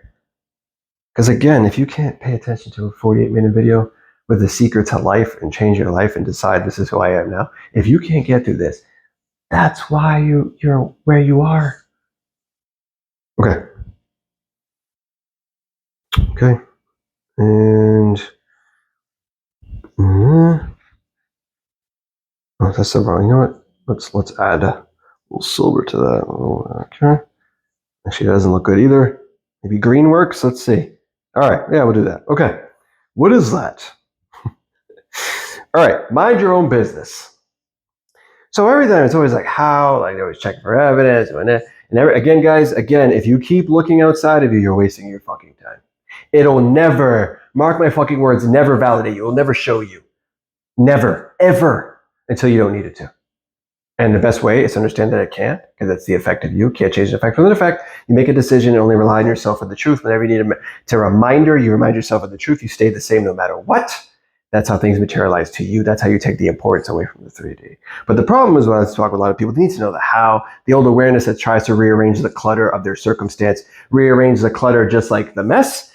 Because again, if you can't pay attention to a 48-minute video with the secret to life and change your life and decide this is who I am now, if you can't get through this, that's why you're where you are. Okay. Okay. And oh, that's the wrong. You know what? Let's add a little silver to that. Okay. Actually, that doesn't look good either. Maybe green works. Let's see. All right. Yeah, we'll do that. Okay. What is that? All right. Mind your own business. So every time it's always like how, like they always check for evidence, again, guys, if you keep looking outside of you, you're wasting your fucking time. It'll never, mark my fucking words, never validate you. It'll never show you. Never, ever, until you don't need it to. And the best way is to understand that it can't, because it's the effect of you. Can't change the effect from the effect. You make a decision and only rely on yourself for the truth. Whenever you need to reminder, you remind yourself of the truth. You stay the same no matter what. That's how things materialize to you. That's how you take the importance away from the 3D. But the problem is, when I talk with a lot of people, they need to know the how. The old awareness that tries to rearrange the clutter of their circumstance, rearrange the clutter just like the mess,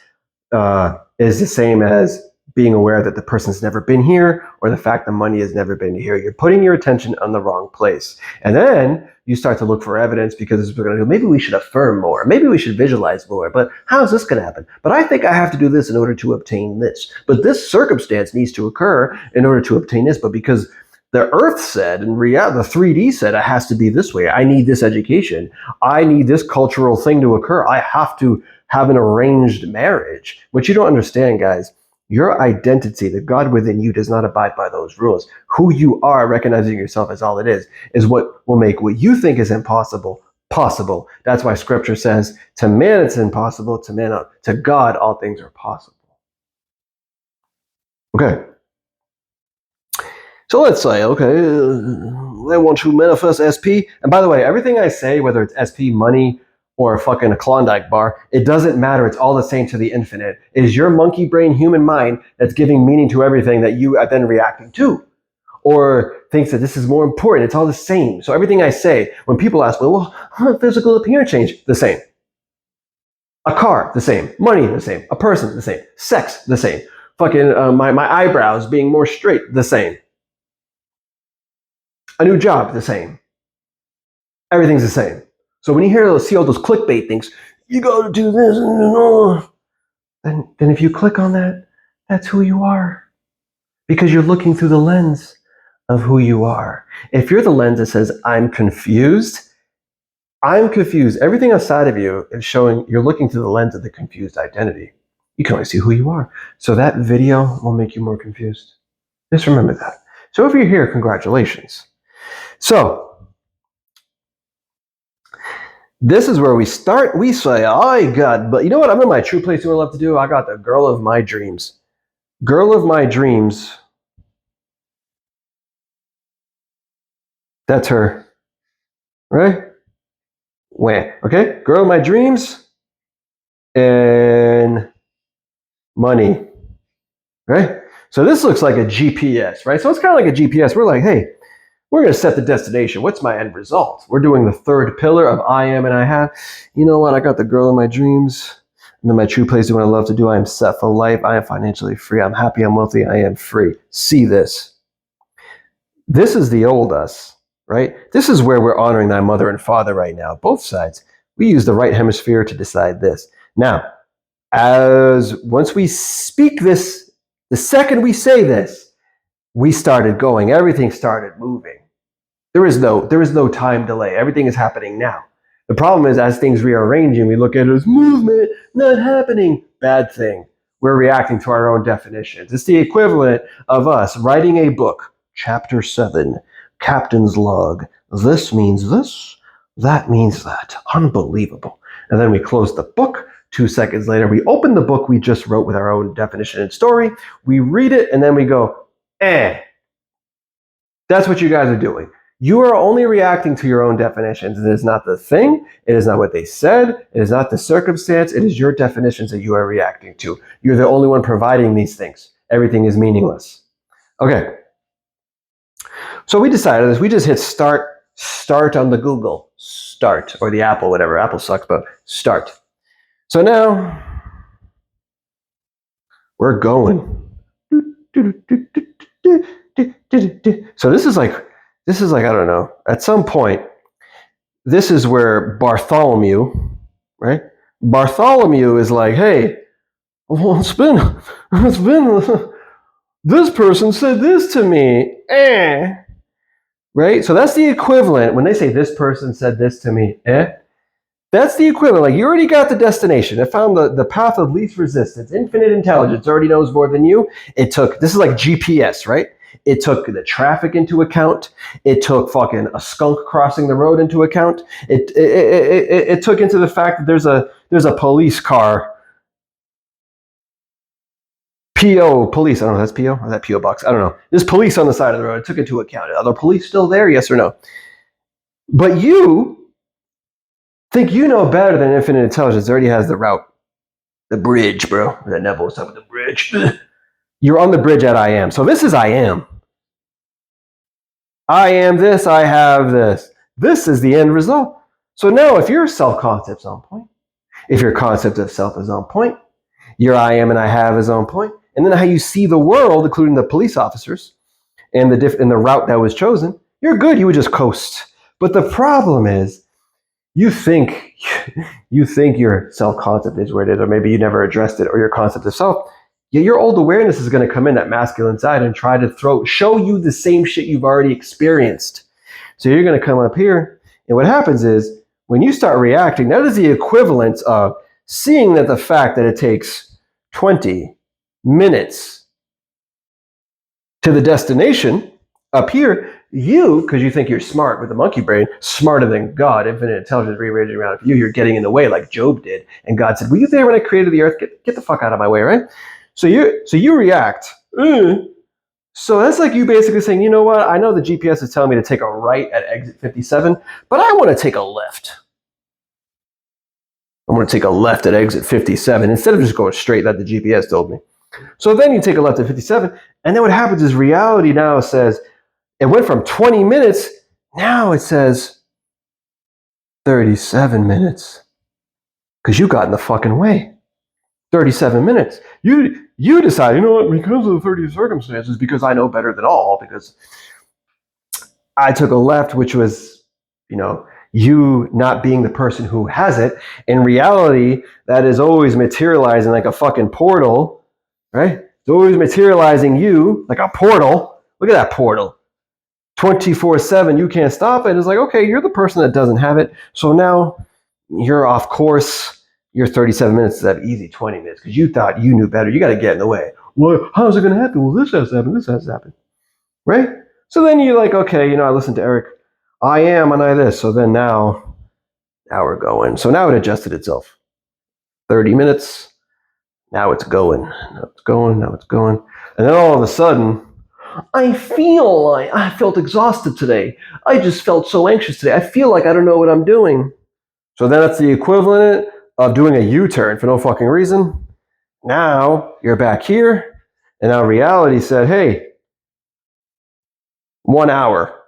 is the same as being aware that the person's never been here or the fact the money has never been here. You're putting your attention on the wrong place. And then you start to look for evidence because we're going to go, maybe we should affirm more. Maybe we should visualize more. But how is this going to happen? But I think I have to do this in order to obtain this. But this circumstance needs to occur in order to obtain this. But because the earth said, and reality, the 3D said it has to be this way. I need this education. I need this cultural thing to occur. I have to have an arranged marriage. What you don't understand, guys, your identity, the God within you, does not abide by those rules. Who you are, recognizing yourself as all it is what will make what you think is impossible possible. That's why Scripture says, to man it's impossible, to God all things are possible. Okay. So let's say, okay, I want to manifest SP. And by the way, everything I say, whether it's SP, money, or a Klondike bar, it doesn't matter. It's all the same to the infinite. It is your monkey brain human mind that's giving meaning to everything that you are then reacting to, or thinks that this is more important. It's all the same. So everything I say, when people ask, well, physical appearance change, the same. A car, the same. Money, the same. A person, the same. Sex, the same. My eyebrows being more straight, the same. A new job, the same. Everything's the same. So when you see all those clickbait things, you got to do this, then if you click on that, that's who you are. Because you're looking through the lens of who you are. If you're the lens that says, I'm confused, everything outside of you is showing you're looking through the lens of the confused identity. You can only see who you are. So that video will make you more confused. Just remember that. So if you're here, congratulations. So this is where we start. We say, but you know what? I'm in my true place doing what I love to do. I got the girl of my dreams. Girl of my dreams. That's her. Right? Where? Okay? Girl of my dreams and money. Right? So this looks like a GPS, right? So it's kind of like a GPS. We're like, hey, we're going to set the destination. What's my end result? We're doing the third pillar of I am and I have. You know what? I got the girl of my dreams. I'm in my true place doing what I love to do. I am set for life. I am financially free. I'm happy. I'm wealthy. I am free. See this. This is the old us, right? This is where we're honoring thy mother and father right now. Both sides. We use the right hemisphere to decide this. Now, as once we speak this, the second we say this, we started going. Everything started moving. There is no time delay. Everything is happening now. The problem is, as things rearranging, we look at it as movement, not happening, bad thing. We're reacting to our own definitions. It's the equivalent of us writing a book, chapter 7, captain's log. This means this, that means that. Unbelievable. And then we close the book. 2 seconds later, we open the book we just wrote with our own definition and story. We read it, and then we go, That's what you guys are doing. You are only reacting to your own definitions. It is not the thing. It is not what they said. It is not the circumstance. It is your definitions that you are reacting to. You're the only one providing these things. Everything is meaningless. Okay. So we decided this. We just hit start on the Google. Start. Or the Apple, whatever. Apple sucks, but start. So now we're going. So this is like, I don't know, at some point, this is where Bartholomew, right? Bartholomew is like, hey, well, it's been, this person said this to me, right? So that's the equivalent, when they say this person said this to me, that's the equivalent. Like, you already got the destination. It found the path of least resistance. Infinite intelligence already knows more than you. This is like GPS, right? It took the traffic into account. It took fucking a skunk crossing the road into account. It took into the fact that there's a police car. PO, police. I don't know, that's PO or that PO box. I don't know. There's police on the side of the road. It took into account. Are the police still there? Yes or no? But you think you know better than infinite intelligence. It already has the route. The bridge, bro. That Neville was talking about the bridge. You're on the bridge at I am. So this is I am. I am this, I have this. This is the end result. So now if your self-concept's on point, if your concept of self is on point, your I am and I have is on point, and then how you see the world, including the police officers and the route that was chosen, you're good. You would just coast. But the problem is, you think your self-concept is where it is, or maybe you never addressed it, or your concept of self. Yeah, your old awareness is going to come in, that masculine side, and try to show you the same shit you've already experienced. So you're going to come up here, and what happens is, when you start reacting, that is the equivalent of seeing that the fact that it takes 20 minutes to the destination up here, you, because you think you're smart with the monkey brain, smarter than God, infinite intelligence rearranging around you, you're getting in the way like Job did. And God said, were you there when I created the earth? Get the fuck out of my way, right? So you react. So that's like you basically saying, you know what? I know the GPS is telling me to take a right at exit 57, but I want to take a left. I want to take a left at exit 57 instead of just going straight that the GPS told me. So then you take a left at 57, and then what happens is reality now says, it went from 20 minutes, now it says 37 minutes. Because you got in the fucking way. 37 minutes. You decide, you know what, because of the 30 circumstances, because I know better than all, because I took a left, which was, you not being the person who has it. In reality, that is always materializing like a fucking portal, right? It's always materializing you like a portal. Look at that portal. 24/7, you can't stop it. It's like, okay, you're the person that doesn't have it. So now you're off course. Your 37 minutes is that easy 20 minutes because you thought you knew better. You got to get in the way. Well, how's it going to happen? Well, this has to happen. This has to happen. Right? So then you're like, okay, I listened to Eric. I am and I this. So then now we're going. So now it adjusted itself. 30 minutes. Now it's going. Now it's going. Now it's going. And then all of a sudden, I felt exhausted today. I just felt so anxious today. I feel like I don't know what I'm doing. So then that's the equivalent of doing a U-turn for no fucking reason. Now you're back here, and now reality said, hey, 1 hour.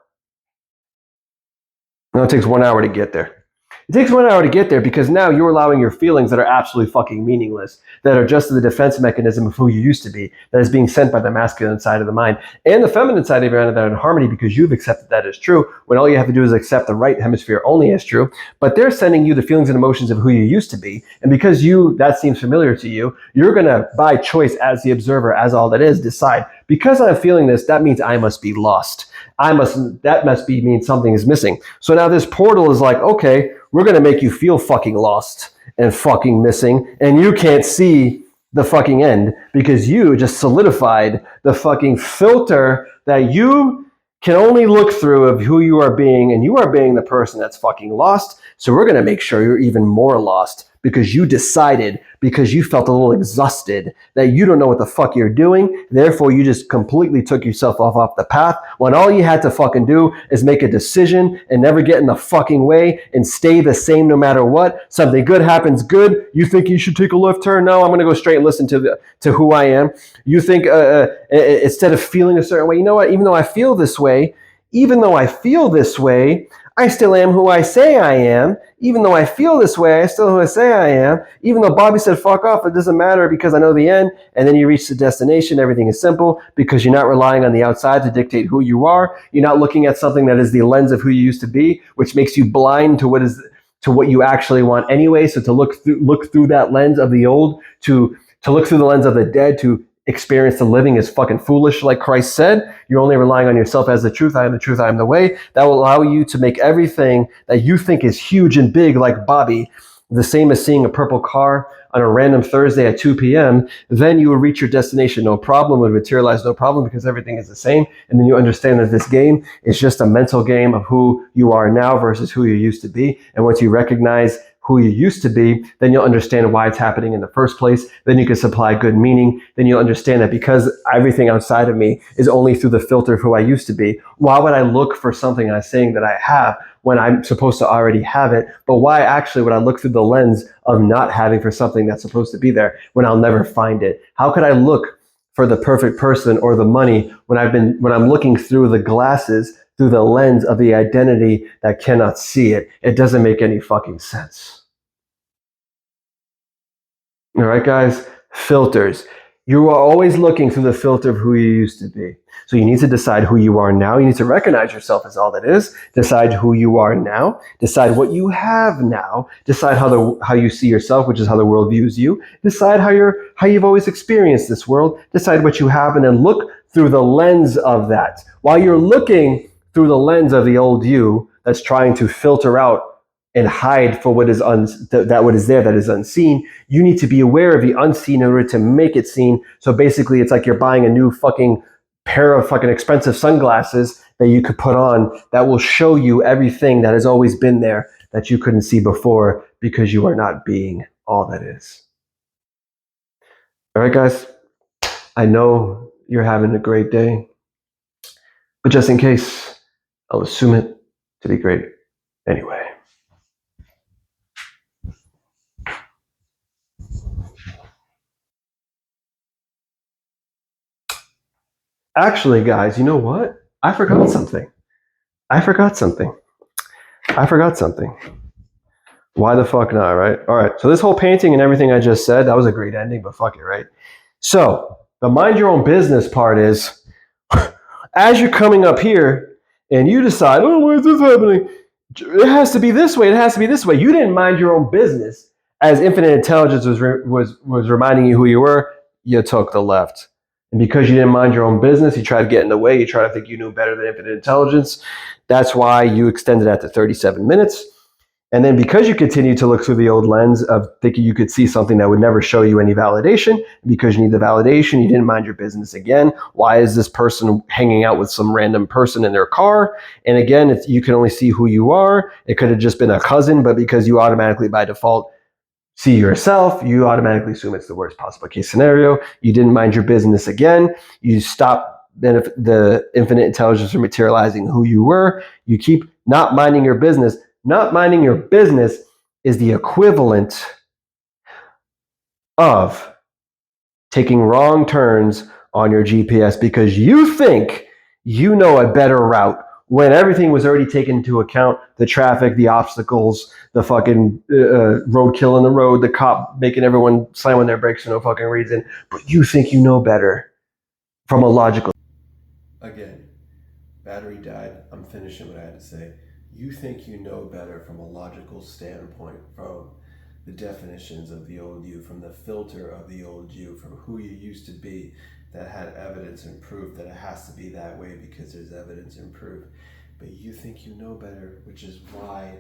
Now it takes 1 hour to get there. It takes 1 hour to get there because now you're allowing your feelings that are absolutely fucking meaningless, that are just the defense mechanism of who you used to be, that is being sent by the masculine side of the mind and the feminine side of your mind that are in harmony because you've accepted that as true, when all you have to do is accept the right hemisphere only as true. But they're sending you the feelings and emotions of who you used to be. And because that seems familiar to you, you're going to, by choice as the observer, as all that is, decide, because I'm feeling this, that means I must be lost. That must mean something is missing. So now this portal is like, okay, we're going to make you feel fucking lost and fucking missing, and you can't see the fucking end because you just solidified the fucking filter that you can only look through of who you are being, and you are being the person that's fucking lost. So we're going to make sure you're even more lost because you decided, because you felt a little exhausted, that you don't know what the fuck you're doing. Therefore, you just completely took yourself off the path when all you had to fucking do is make a decision and never get in the fucking way and stay the same no matter what. Something good happens, good. You think you should take a left turn? No, I'm going to go straight and listen to who I am. You think instead of feeling a certain way, you know what? Even though I feel this way, I still am who I say I am. Even though I feel this way, I still who I say I am. Even though Bobby said, fuck off, it doesn't matter because I know the end. And then you reach the destination. Everything is simple because you're not relying on the outside to dictate who you are. You're not looking at something that is the lens of who you used to be, which makes you blind to what you actually want anyway. So to look through that lens of the old, to look through the lens of the dead, to experience the living is fucking foolish, like Christ said. You're only relying on yourself as the truth. I am the truth. I am the way. That will allow you to make everything that you think is huge and big, like Bobby, the same as seeing a purple car on a random Thursday at 2 p.m. Then you will reach your destination, no problem. It would materialize, no problem, because everything is the same. And then you understand that this game is just a mental game of who you are now versus who you used to be. And once you recognize who you used to be, then you'll understand why it's happening in the first place. Then you can supply good meaning. Then you'll understand that because everything outside of me is only through the filter of who I used to be, why would I look for something I'm saying that I have when I'm supposed to already have it? But why actually would I look through the lens of not having for something that's supposed to be there when I'll never find it? How could I look for the perfect person or the money when I'm looking through the glasses, through the lens of the identity that cannot see it? It doesn't make any fucking sense. All right, guys, filters. You are always looking through the filter of who you used to be. So you need to decide who you are now. You need to recognize yourself as all that is. Decide who you are now. Decide what you have now. Decide how you see yourself, which is how the world views you. Decide how you've always experienced this world. Decide what you have, and then look through the lens of that. While you're looking through the lens of the old you that's trying to filter out and hide for what is what is there that is unseen, you need to be aware of the unseen in order to make it seen. So basically, it's like you're buying a new fucking pair of fucking expensive sunglasses that you could put on that will show you everything that has always been there that you couldn't see before because you are not being all that is. All right, guys, I know you're having a great day, but just in case, I'll assume it to be great anyway. Actually, guys, you know what? I forgot something. Why the fuck not, right? All right. So this whole painting and everything I just said, that was a great ending, but fuck it, right? So the mind your own business part is, as you're coming up here and you decide, oh, why is this happening? It has to be this way. It has to be this way. You didn't mind your own business. As infinite intelligence was reminding you who you were, you took the left. And because you didn't mind your own business, you tried to get in the way. You tried to think you knew better than infinite intelligence. That's why you extended that to 37 minutes. And then because you continue to look through the old lens of thinking you could see something that would never show you any validation, because you need the validation, you didn't mind your business again. Why is this person hanging out with some random person in their car? And again, you can only see who you are. It could have just been a cousin, but because you automatically by default see yourself, you automatically assume it's the worst possible case scenario. You didn't mind your business again. You stop the infinite intelligence from materializing who you were. You keep not minding your business. Not minding your business is the equivalent of taking wrong turns on your GPS because you think you know a better route when everything was already taken into account, the traffic, the obstacles, the fucking roadkill in the road, the cop making everyone slam on their brakes for no fucking reason. But you think you know better from a logical. Again, battery died. I'm finishing what I had to say. You think you know better from a logical standpoint, from the definitions of the old you, from the filter of the old you, from who you used to be that had evidence and proof that it has to be that way because there's evidence and proof. But you think you know better, which is why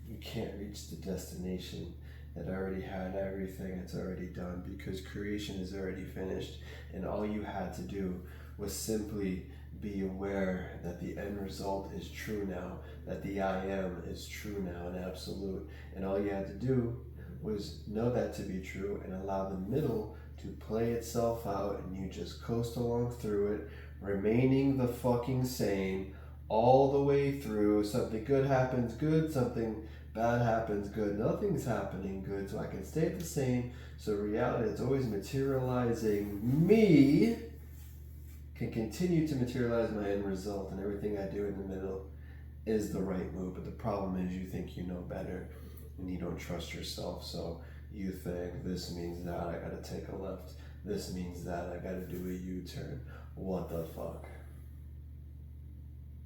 you can't reach the destination that already had everything. It's already done because creation is already finished, and all you had to do was simply be aware that the end result is true now, that the I am is true now and absolute, and all you had to do was know that to be true and allow the middle to play itself out, and you just coast along through it, remaining the fucking same all the way through. Something good happens, good. Something bad happens, good. Nothing's happening, good. So I can stay the same. So reality is always materializing. Me can continue to materialize my end result, and everything I do in the middle is the right move. But the problem is you think you know better and you don't trust yourself. So you think this means that I gotta take a left. This means that I gotta do a U-turn. What the fuck?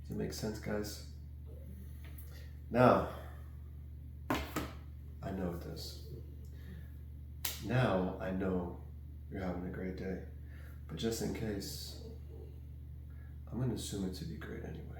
Does it make sense, guys? Now, I know it does. Now I know you're having a great day. But just in case, I'm going to assume it to be great anyway.